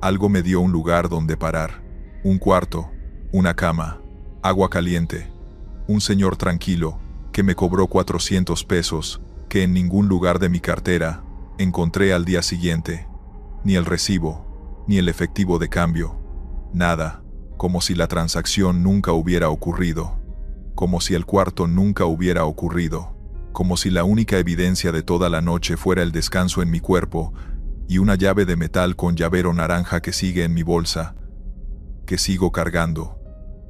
algo me dio un lugar donde parar, un cuarto, una cama, agua caliente, un señor tranquilo, que me cobró 400 pesos, que en ningún lugar de mi cartera encontré al día siguiente, ni el recibo, ni el efectivo de cambio, nada, como si la transacción nunca hubiera ocurrido, como si el cuarto nunca hubiera ocurrido, como si la única evidencia de toda la noche fuera el descanso en mi cuerpo y una llave de metal con llavero naranja que sigue en mi bolsa, que sigo cargando,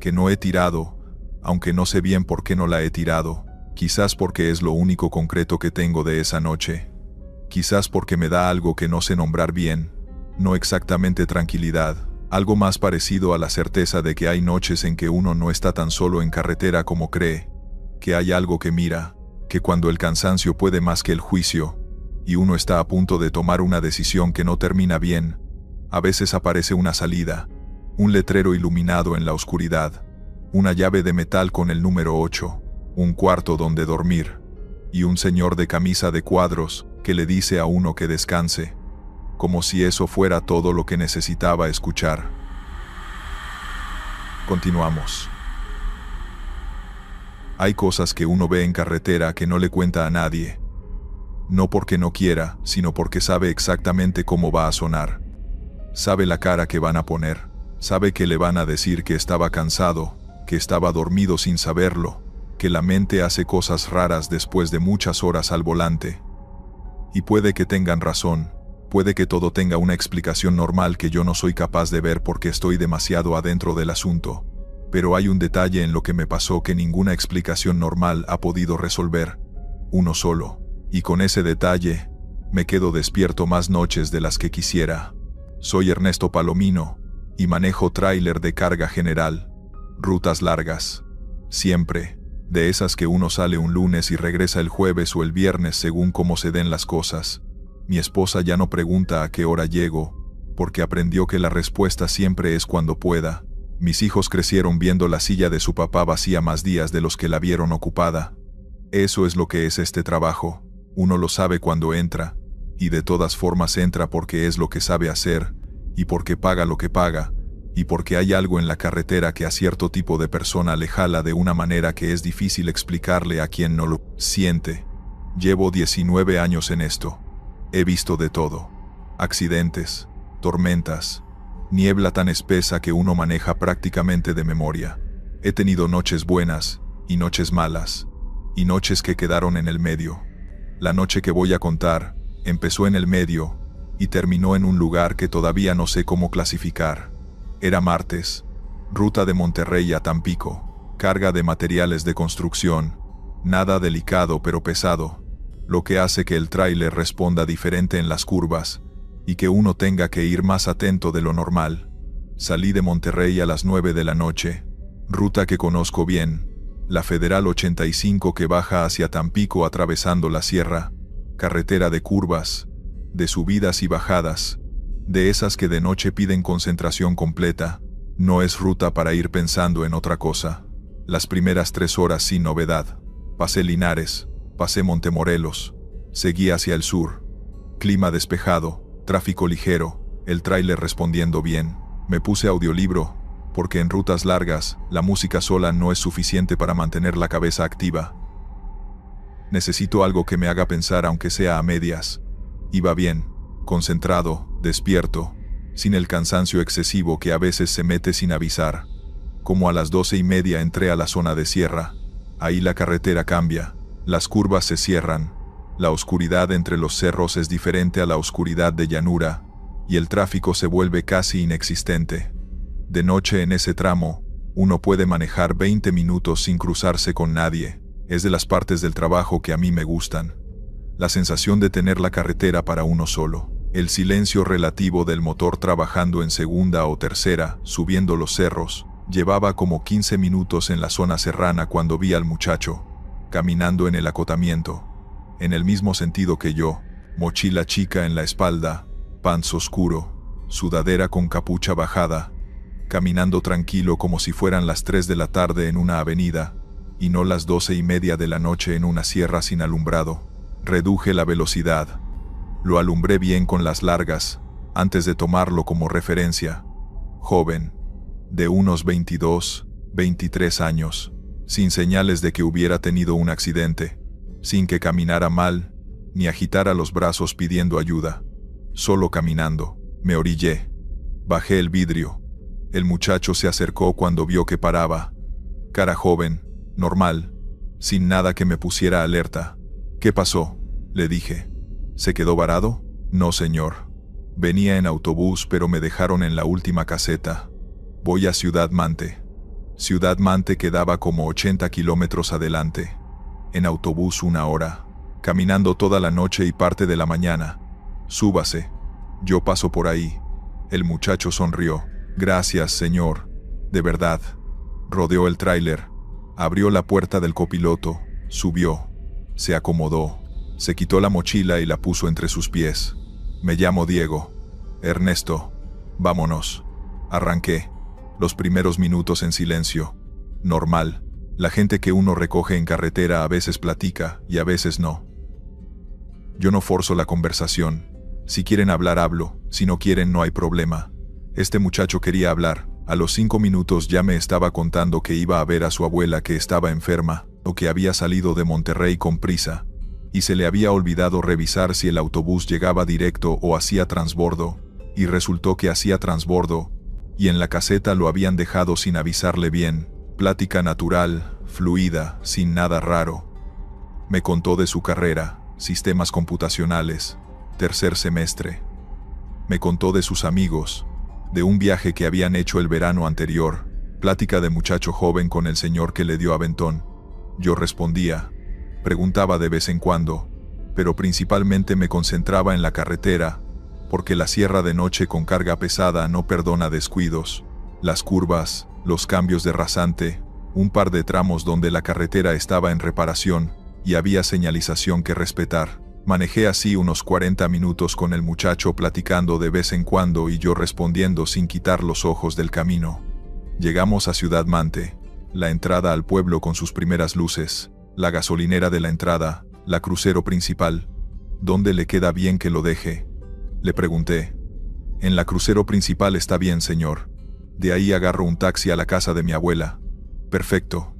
que no he tirado, aunque no sé bien por qué no la he tirado, quizás porque es lo único concreto que tengo de esa noche, quizás porque me da algo que no sé nombrar bien, no exactamente tranquilidad, algo más parecido a la certeza de que hay noches en que uno no está tan solo en carretera como cree, que hay algo que mira, que cuando el cansancio puede más que el juicio, y uno está a punto de tomar una decisión que no termina bien, a veces aparece una salida, un letrero iluminado en la oscuridad, una llave de metal con el número 8, un cuarto donde dormir, y un señor de camisa de cuadros que le dice a uno que descanse, como si eso fuera todo lo que necesitaba escuchar. Continuamos. Hay cosas que uno ve en carretera que no le cuenta a nadie. No porque no quiera, sino porque sabe exactamente cómo va a sonar. Sabe la cara que van a poner. Sabe que le van a decir que estaba cansado, que estaba dormido sin saberlo, que la mente hace cosas raras después de muchas horas al volante. Y puede que tengan razón, puede que todo tenga una explicación normal que yo no soy capaz de ver porque estoy demasiado adentro del asunto. Pero hay un detalle en lo que me pasó que ninguna explicación normal ha podido resolver. Uno solo. Y con ese detalle, me quedo despierto más noches de las que quisiera. Soy Ernesto Palomino, y manejo tráiler de carga general. Rutas largas. Siempre. De esas que uno sale un lunes y regresa el jueves o el viernes según cómo se den las cosas. Mi esposa ya no pregunta a qué hora llego, porque aprendió que la respuesta siempre es cuando pueda. Mis hijos crecieron viendo la silla de su papá vacía más días de los que la vieron ocupada. Eso es lo que es este trabajo. Uno lo sabe cuando entra, y de todas formas entra porque es lo que sabe hacer, y porque paga lo que paga, y porque hay algo en la carretera que a cierto tipo de persona le jala de una manera que es difícil explicarle a quien no lo siente. Llevo 19 años en esto. He visto de todo. Accidentes, tormentas, niebla tan espesa que uno maneja prácticamente de memoria. He tenido noches buenas y noches malas, y noches que quedaron en el medio. La noche que voy a contar empezó en el medio y terminó en un lugar que todavía no sé cómo clasificar. Era martes, ruta de Monterrey a Tampico, carga de materiales de construcción, nada delicado pero pesado, lo que hace que el tráiler responda diferente en las curvas y que uno tenga que ir más atento de lo normal. Salí de Monterrey a las 9 de la noche, ruta que conozco bien, la Federal 85 que baja hacia Tampico atravesando la sierra, carretera de curvas, de subidas y bajadas, de esas que de noche piden concentración completa. No es ruta para ir pensando en otra cosa. Las primeras 3 horas sin novedad. Pasé Linares, pasé Montemorelos, seguí hacia el sur. Clima despejado, tráfico ligero, el tráiler respondiendo bien. Me puse audiolibro, porque en rutas largas, la música sola no es suficiente para mantener la cabeza activa. Necesito algo que me haga pensar aunque sea a medias. Iba bien, concentrado, despierto, sin el cansancio excesivo que a veces se mete sin avisar. Como a las 12:30 entré a la zona de sierra. Ahí la carretera cambia, las curvas se cierran, la oscuridad entre los cerros es diferente a la oscuridad de llanura, y el tráfico se vuelve casi inexistente. De noche en ese tramo, uno puede manejar 20 minutos sin cruzarse con nadie. Es de las partes del trabajo que a mí me gustan. La sensación de tener la carretera para uno solo. El silencio relativo del motor trabajando en segunda o tercera, subiendo los cerros. Llevaba como 15 minutos en la zona serrana cuando vi al muchacho, caminando en el acotamiento, en el mismo sentido que yo, mochila chica en la espalda, pants oscuro, sudadera con capucha bajada, caminando tranquilo como si fueran las 3 de la tarde en una avenida, y no las 12:30 de la noche en una sierra sin alumbrado. Reduje la velocidad. Lo alumbré bien con las largas, antes de tomarlo como referencia. Joven, de unos 22, 23 años, sin señales de que hubiera tenido un accidente, sin que caminara mal, ni agitara los brazos pidiendo ayuda. Solo caminando, me orillé. Bajé el vidrio. El muchacho se acercó cuando vio que paraba. Cara joven, normal, sin nada que me pusiera alerta. ¿Qué pasó?, le dije. ¿Se quedó varado? No, señor. Venía en autobús, pero me dejaron en la última caseta. Voy a Ciudad Mante. Ciudad Mante quedaba como 80 kilómetros adelante. En autobús 1 hora. Caminando toda la noche y parte de la mañana. Súbase. Yo paso por ahí. El muchacho sonrió. Gracias, señor. De verdad. Rodeó el tráiler. Abrió la puerta del copiloto. Subió. Se acomodó. Se quitó la mochila y la puso entre sus pies. Me llamo Diego. Ernesto. Vámonos. Arranqué. Los primeros minutos en silencio. Normal. La gente que uno recoge en carretera a veces platica y a veces no. Yo no forzo la conversación. Si quieren hablar, hablo. Si no quieren, no hay problema. Este muchacho quería hablar. A los 5 minutos ya me estaba contando que iba a ver a su abuela que estaba enferma, o que había salido de Monterrey con prisa, y se le había olvidado revisar si el autobús llegaba directo o hacía transbordo, y resultó que hacía transbordo, y en la caseta lo habían dejado sin avisarle bien. Plática natural, fluida, sin nada raro. Me contó de su carrera, sistemas computacionales, 3er semestre. Me contó de sus amigos, de un viaje que habían hecho el verano anterior, plática de muchacho joven con el señor que le dio aventón. Yo respondía, preguntaba de vez en cuando, pero principalmente me concentraba en la carretera, porque la sierra de noche con carga pesada no perdona descuidos. Las curvas, los cambios de rasante, un par de tramos donde la carretera estaba en reparación, y había señalización que respetar. Manejé así unos 40 minutos con el muchacho platicando de vez en cuando y yo respondiendo sin quitar los ojos del camino. Llegamos a Ciudad Mante, la entrada al pueblo con sus primeras luces, la gasolinera de la entrada, la crucero principal. ¿Dónde le queda bien que lo deje?, le pregunté. En la crucero principal está bien, señor. De ahí agarro un taxi a la casa de mi abuela. Perfecto.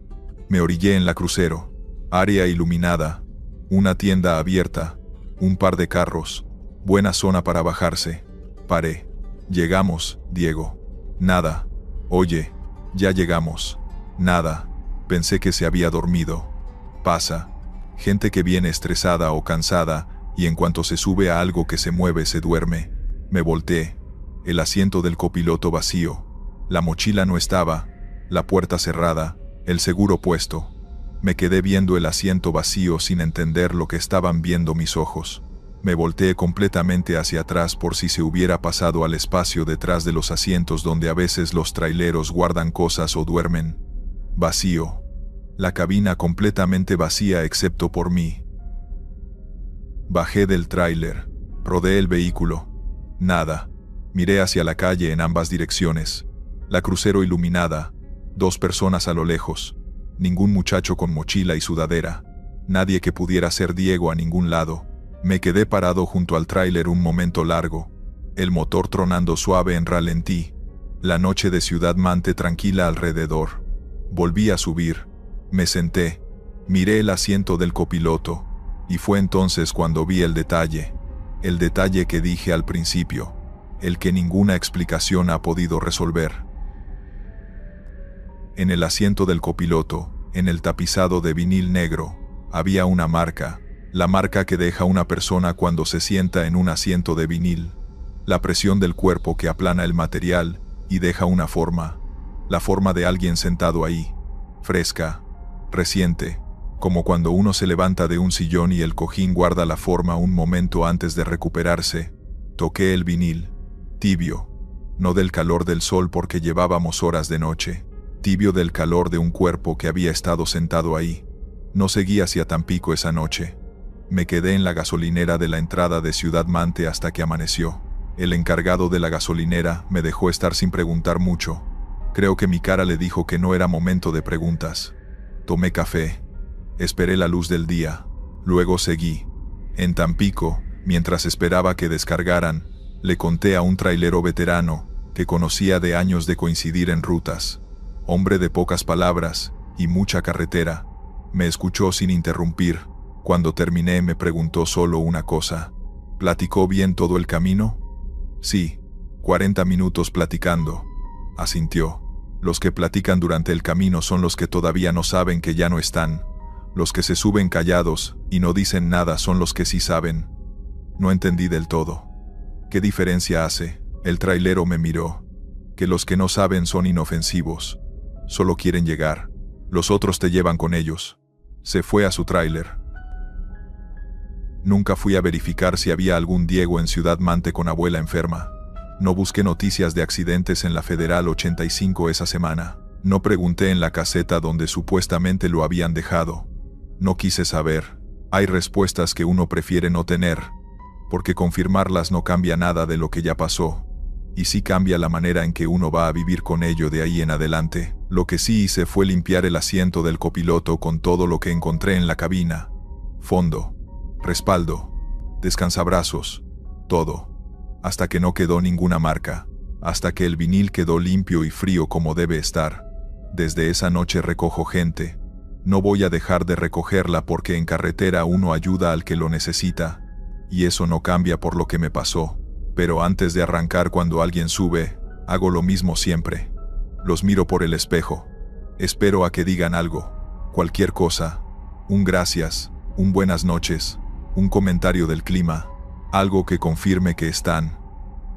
Me orillé en la crucero. Área iluminada. Una tienda abierta. Un par de carros. Buena zona para bajarse. Paré. Llegamos, Diego. Nada. Oye, ya llegamos. Nada. Pensé que se había dormido. Pasa. Gente que viene estresada o cansada, y en cuanto se sube a algo que se mueve se duerme. Me volteé. El asiento del copiloto vacío. La mochila no estaba. La puerta cerrada. El seguro puesto. Me quedé viendo el asiento vacío sin entender lo que estaban viendo mis ojos. Me volteé completamente hacia atrás por si se hubiera pasado al espacio detrás de los asientos donde a veces los traileros guardan cosas o duermen. Vacío. La cabina completamente vacía excepto por mí. Bajé del tráiler. Rodeé el vehículo. Nada. Miré hacia la calle en ambas direcciones. La crucero iluminada. 2 personas a lo lejos. Ningún muchacho con mochila y sudadera. Nadie que pudiera ser Diego a ningún lado. Me quedé parado junto al tráiler un momento largo. El motor tronando suave en ralentí. La noche de Ciudad Mante tranquila alrededor. Volví a subir. Me senté. Miré el asiento del copiloto. Y fue entonces cuando vi el detalle. El detalle que dije al principio. El que ninguna explicación ha podido resolver. En el asiento del copiloto, en el tapizado de vinil negro, había una marca. La marca que deja una persona cuando se sienta en un asiento de vinil. La presión del cuerpo que aplana el material y deja una forma. La forma de alguien sentado ahí. Fresca. Reciente. Como cuando uno se levanta de un sillón y el cojín guarda la forma un momento antes de recuperarse. Toqué el vinil. Tibio. No del calor del sol porque llevábamos horas de noche. Tibio del calor de un cuerpo que había estado sentado ahí. No seguí hacia Tampico esa noche. Me quedé en la gasolinera de la entrada de Ciudad Mante hasta que amaneció. El encargado de la gasolinera me dejó estar sin preguntar mucho. Creo que mi cara le dijo que no era momento de preguntas. Tomé café. Esperé la luz del día. Luego seguí. En Tampico, mientras esperaba que descargaran, le conté a un trailero veterano, que conocía de años de coincidir en rutas. Hombre de pocas palabras, y mucha carretera. Me escuchó sin interrumpir. Cuando terminé me preguntó solo una cosa. ¿Platicó bien todo el camino? Sí, 40 minutos platicando. Asintió. Los que platican durante el camino son los que todavía no saben que ya no están. Los que se suben callados y no dicen nada son los que sí saben. No entendí del todo. ¿Qué diferencia hace? El trailero me miró. Que los que no saben son inofensivos. Solo quieren llegar. Los otros te llevan con ellos. Se fue a su tráiler. Nunca fui a verificar si había algún Diego en Ciudad Mante con abuela enferma. No busqué noticias de accidentes en la Federal 85 esa semana. No pregunté en la caseta donde supuestamente lo habían dejado. No quise saber. Hay respuestas que uno prefiere no tener, porque confirmarlas no cambia nada de lo que ya pasó. Y sí cambia la manera en que uno va a vivir con ello de ahí en adelante. Lo que sí hice fue limpiar el asiento del copiloto con todo lo que encontré en la cabina. Fondo. Respaldo, descansabrazos, todo, hasta que no quedó ninguna marca, hasta que el vinil quedó limpio y frío como debe estar. Desde esa noche recojo gente. No voy a dejar de recogerla porque en carretera uno ayuda al que lo necesita, y eso no cambia por lo que me pasó. Pero antes de arrancar cuando alguien sube, hago lo mismo siempre. Los miro por el espejo. Espero a que digan algo, cualquier cosa, un gracias, un buenas noches. Un comentario del clima, algo que confirme que están,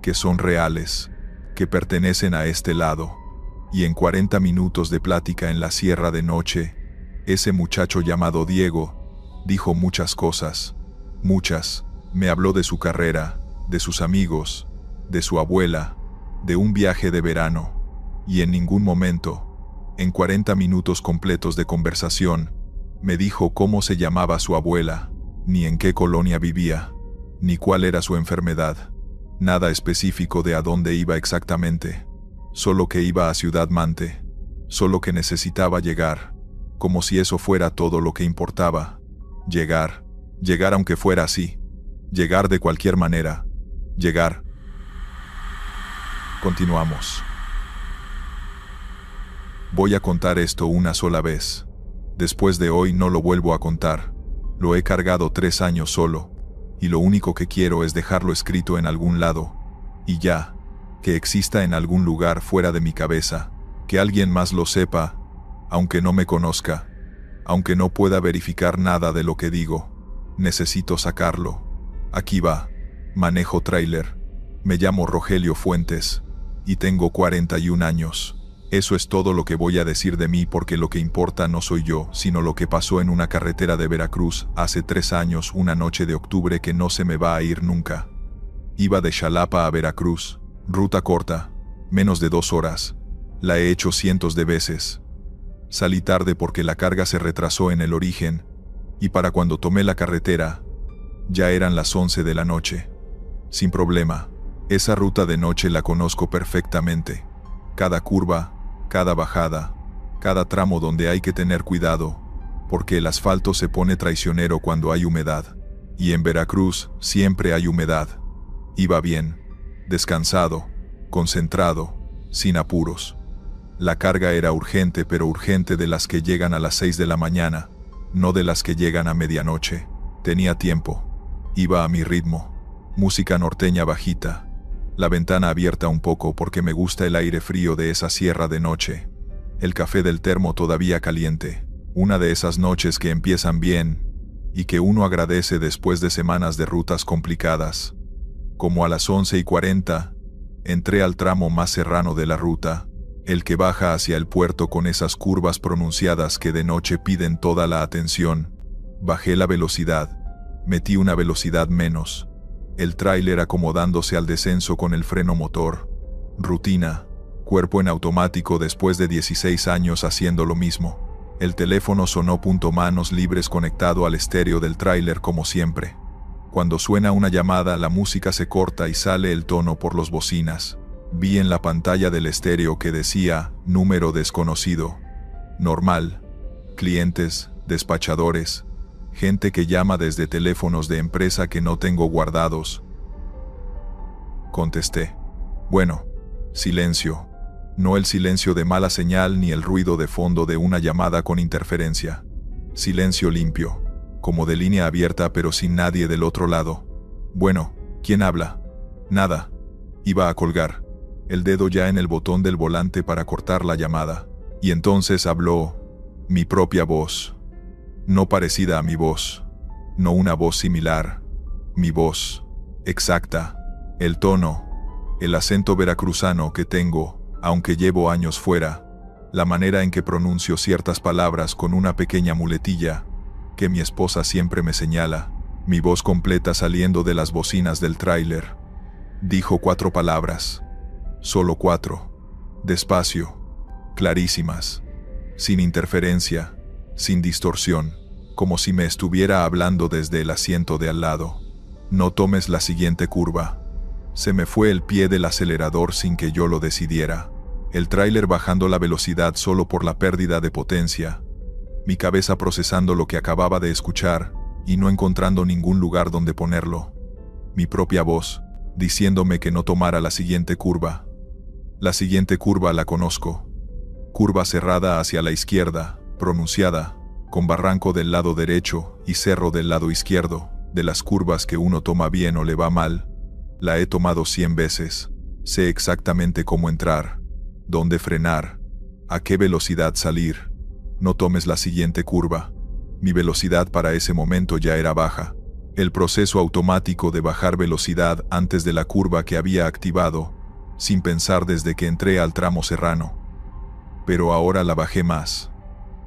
que son reales, que pertenecen a este lado. Y en 40 minutos de plática en la sierra de noche, ese muchacho llamado Diego dijo muchas cosas, muchas. Me habló de su carrera, de sus amigos, de su abuela, de un viaje de verano. Y en ningún momento, en 40 minutos completos de conversación, me dijo cómo se llamaba su abuela, ni en qué colonia vivía, ni cuál era su enfermedad. Nada específico de a dónde iba exactamente. Solo que iba a Ciudad Mante. Solo que necesitaba llegar. Como si eso fuera todo lo que importaba. Llegar. Llegar aunque fuera así. Llegar de cualquier manera. Llegar. Continuamos. Voy a contar esto una sola vez. Después de hoy no lo vuelvo a contar. Lo he cargado 3 años solo, y lo único que quiero es dejarlo escrito en algún lado, y ya, que exista en algún lugar fuera de mi cabeza, que alguien más lo sepa, aunque no me conozca, aunque no pueda verificar nada de lo que digo. Necesito sacarlo. Aquí va. Manejo tráiler. Me llamo Rogelio Fuentes y tengo 41 años. Eso es todo lo que voy a decir de mí, porque lo que importa no soy yo, sino lo que pasó en una carretera de Veracruz hace 3 años, una noche de octubre que no se me va a ir nunca. Iba de Xalapa a Veracruz, ruta corta, menos de 2 horas. La he hecho cientos de veces. Salí tarde porque la carga se retrasó en el origen, y para cuando tomé la carretera, ya eran las 11 de la noche. Sin problema, esa ruta de noche la conozco perfectamente. Cada curva, cada bajada, cada tramo donde hay que tener cuidado, porque el asfalto se pone traicionero cuando hay humedad. Y en Veracruz siempre hay humedad. Iba bien, descansado, concentrado, sin apuros. La carga era urgente, pero urgente de las que llegan a las 6 de la mañana, no de las que llegan a medianoche. Tenía tiempo. Iba a mi ritmo. Música norteña bajita. La ventana abierta un poco porque me gusta el aire frío de esa sierra de noche. El café del termo todavía caliente. Una de esas noches que empiezan bien y que uno agradece después de semanas de rutas complicadas. Como a las 11:40, entré al tramo más serrano de la ruta, el que baja hacia el puerto con esas curvas pronunciadas que de noche piden toda la atención. Bajé la velocidad, metí una velocidad menos. El tráiler acomodándose al descenso con el freno motor. Rutina, cuerpo en automático después de 16 años haciendo lo mismo. El teléfono sonó. Manos libres conectado al estéreo del tráiler como siempre. Cuando suena una llamada, la música se corta y sale el tono por los bocinas. Vi en la pantalla del estéreo que decía, número desconocido. Normal. Clientes, despachadores, gente que llama desde teléfonos de empresa que no tengo guardados. Contesté. Bueno, silencio. No el silencio de mala señal ni el ruido de fondo de una llamada con interferencia. Silencio limpio, como de línea abierta pero sin nadie del otro lado. Bueno, ¿quién habla? Nada. Iba a colgar, el dedo ya en el botón del volante para cortar la llamada. Y entonces habló mi propia voz. No parecida a mi voz. No una voz similar. Mi voz. Exacta. El tono. El acento veracruzano que tengo, aunque llevo años fuera. La manera en que pronuncio ciertas palabras con una pequeña muletilla que mi esposa siempre me señala. Mi voz completa saliendo de las bocinas del tráiler. Dijo 4 palabras. Solo 4. Despacio. Clarísimas. Sin interferencia. Sin distorsión. Como si me estuviera hablando desde el asiento de al lado. No tomes la siguiente curva. Se me fue el pie del acelerador sin que yo lo decidiera. El tráiler bajando la velocidad solo por la pérdida de potencia. Mi cabeza procesando lo que acababa de escuchar y no encontrando ningún lugar donde ponerlo. Mi propia voz, diciéndome que no tomara la siguiente curva. La siguiente curva la conozco. Curva cerrada hacia la izquierda, pronunciada, con barranco del lado derecho y cerro del lado izquierdo. De las curvas que uno toma bien o le va mal, la he tomado 100 veces. Sé exactamente cómo entrar, dónde frenar, a qué velocidad salir. No tomes la siguiente curva. Mi velocidad para ese momento ya era baja. El proceso automático de bajar velocidad antes de la curva que había activado, sin pensar desde que entré al tramo serrano. Pero ahora la bajé más.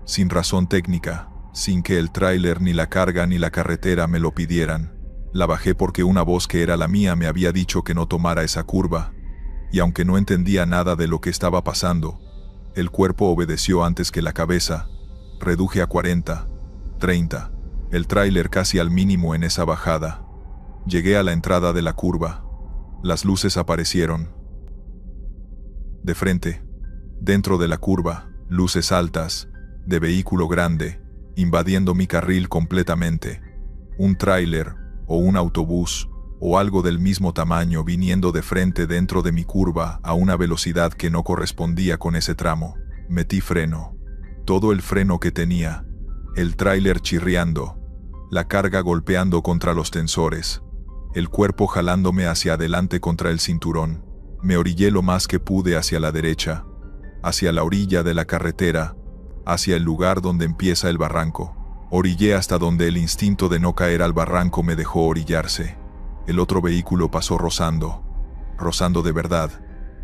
Sin razón técnica, sin que el tráiler ni la carga ni la carretera me lo pidieran. La bajé porque una voz que era la mía me había dicho que no tomara esa curva. Y aunque no entendía nada de lo que estaba pasando, el cuerpo obedeció antes que la cabeza. Reduje a 40, 30, el tráiler casi al mínimo en esa bajada. Llegué a la entrada de la curva. Las luces aparecieron. De frente, dentro de la curva, luces altas, de vehículo grande, invadiendo mi carril completamente. Un tráiler, o un autobús, o algo del mismo tamaño viniendo de frente dentro de mi curva a una velocidad que no correspondía con ese tramo. Metí freno. Todo el freno que tenía. El tráiler chirriando. La carga golpeando contra los tensores. El cuerpo jalándome hacia adelante contra el cinturón. Me orillé lo más que pude hacia la derecha, hacia la orilla de la carretera, hacia el lugar donde empieza el barranco. Orillé hasta donde el instinto de no caer al barranco me dejó orillarse. El otro vehículo pasó rozando de verdad.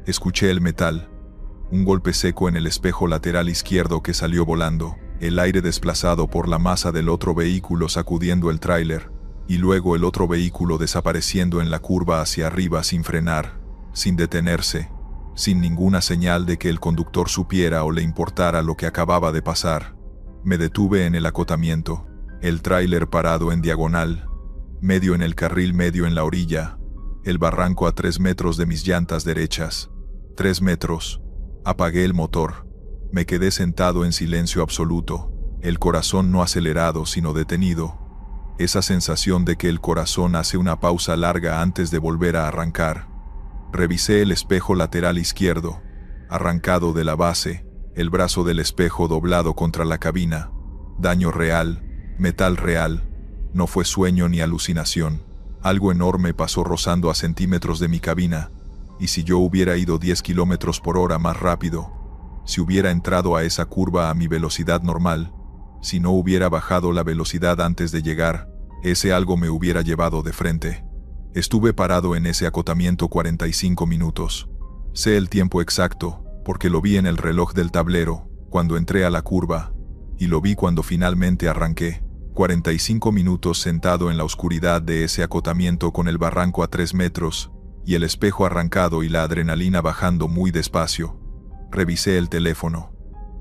Escuché el metal, un golpe seco en el espejo lateral izquierdo que salió volando, el aire desplazado por la masa del otro vehículo sacudiendo el tráiler, y luego el otro vehículo desapareciendo en la curva hacia arriba sin frenar, sin detenerse, sin ninguna señal de que el conductor supiera o le importara lo que acababa de pasar. Me detuve en el acotamiento, el tráiler parado en diagonal, medio en el carril, medio en la orilla, el barranco a 3 metros de mis llantas derechas. 3 metros. Apagué el motor. Me quedé sentado en silencio absoluto, el corazón no acelerado sino detenido. Esa sensación de que el corazón hace una pausa larga antes de volver a arrancar. Revisé el espejo lateral izquierdo, arrancado de la base, el brazo del espejo doblado contra la cabina. Daño real, metal real. No fue sueño ni alucinación. Algo enorme pasó rozando a centímetros de mi cabina. Y si yo hubiera ido 10 kilómetros por hora más rápido, si hubiera entrado a esa curva a mi velocidad normal, si no hubiera bajado la velocidad antes de llegar, ese algo me hubiera llevado de frente. Estuve parado en ese acotamiento 45 minutos. Sé el tiempo exacto, porque lo vi en el reloj del tablero, cuando entré a la curva, y lo vi cuando finalmente arranqué. 45 minutos sentado en la oscuridad de ese acotamiento con el barranco a 3 metros, y el espejo arrancado y la adrenalina bajando muy despacio. Revisé el teléfono.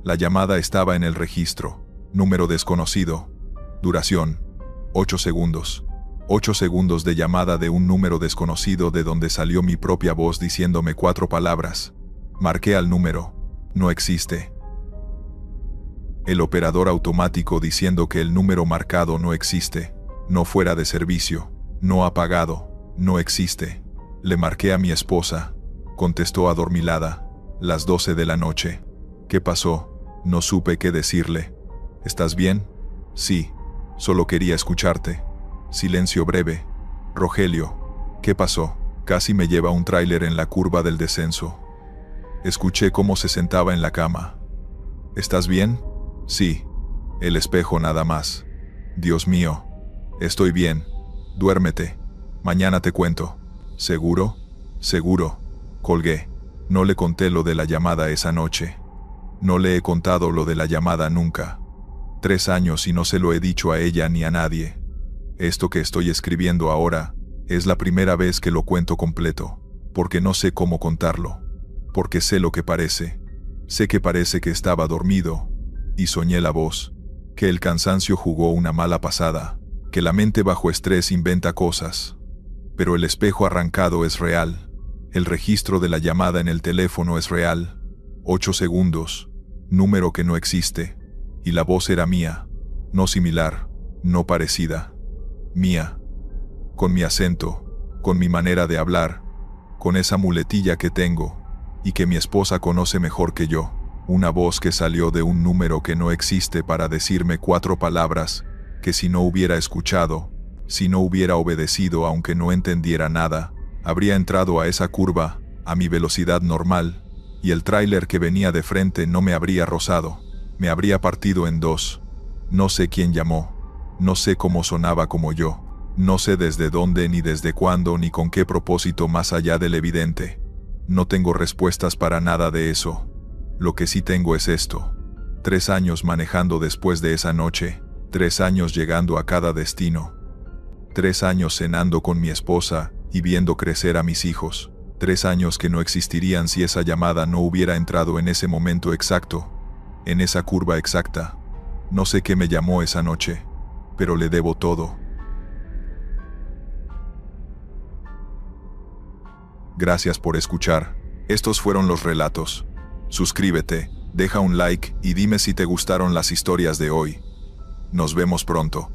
La llamada estaba en el registro. Número desconocido. Duración: 8 segundos. 8 segundos de llamada de un número desconocido de donde salió mi propia voz diciéndome 4 palabras. Marqué al número. No existe. El operador automático diciendo que el número marcado no existe. No fuera de servicio. No apagado. No existe. Le marqué a mi esposa. Contestó adormilada. Las 12 de la noche. ¿Qué pasó? No supe qué decirle. ¿Estás bien? Sí. Solo quería escucharte. Silencio breve. Rogelio. ¿Qué pasó? Casi me lleva un tráiler en la curva del descenso. Escuché cómo se sentaba en la cama. ¿Estás bien? Sí. El espejo nada más. Dios mío. Estoy bien. Duérmete. Mañana te cuento. ¿Seguro? Seguro. Colgué. No le conté lo de la llamada esa noche. No le he contado lo de la llamada nunca. 3 años y no se lo he dicho a ella ni a nadie. Esto que estoy escribiendo ahora es la primera vez que lo cuento completo, porque no sé cómo contarlo, porque sé lo que parece. Sé que parece que estaba dormido, y soñé la voz, que el cansancio jugó una mala pasada, que la mente bajo estrés inventa cosas. Pero el espejo arrancado es real, el registro de la llamada en el teléfono es real. 8 segundos, número que no existe, y la voz era mía, no similar, no parecida. Mía, con mi acento, con mi manera de hablar, con esa muletilla que tengo, y que mi esposa conoce mejor que yo, una voz que salió de un número que no existe para decirme 4 palabras, que si no hubiera escuchado, si no hubiera obedecido aunque no entendiera nada, habría entrado a esa curva, a mi velocidad normal, y el tráiler que venía de frente no me habría rozado, me habría partido en 2. No sé quién llamó. No sé cómo sonaba como yo, no sé desde dónde ni desde cuándo ni con qué propósito más allá del evidente. No tengo respuestas para nada de eso. Lo que sí tengo es esto. 3 años manejando después de esa noche, 3 años llegando a cada destino. 3 años cenando con mi esposa y viendo crecer a mis hijos. 3 años que no existirían si esa llamada no hubiera entrado en ese momento exacto, en esa curva exacta. No sé qué me llamó esa noche, pero le debo todo. Gracias por escuchar. Estos fueron los relatos. Suscríbete, deja un like y dime si te gustaron las historias de hoy. Nos vemos pronto.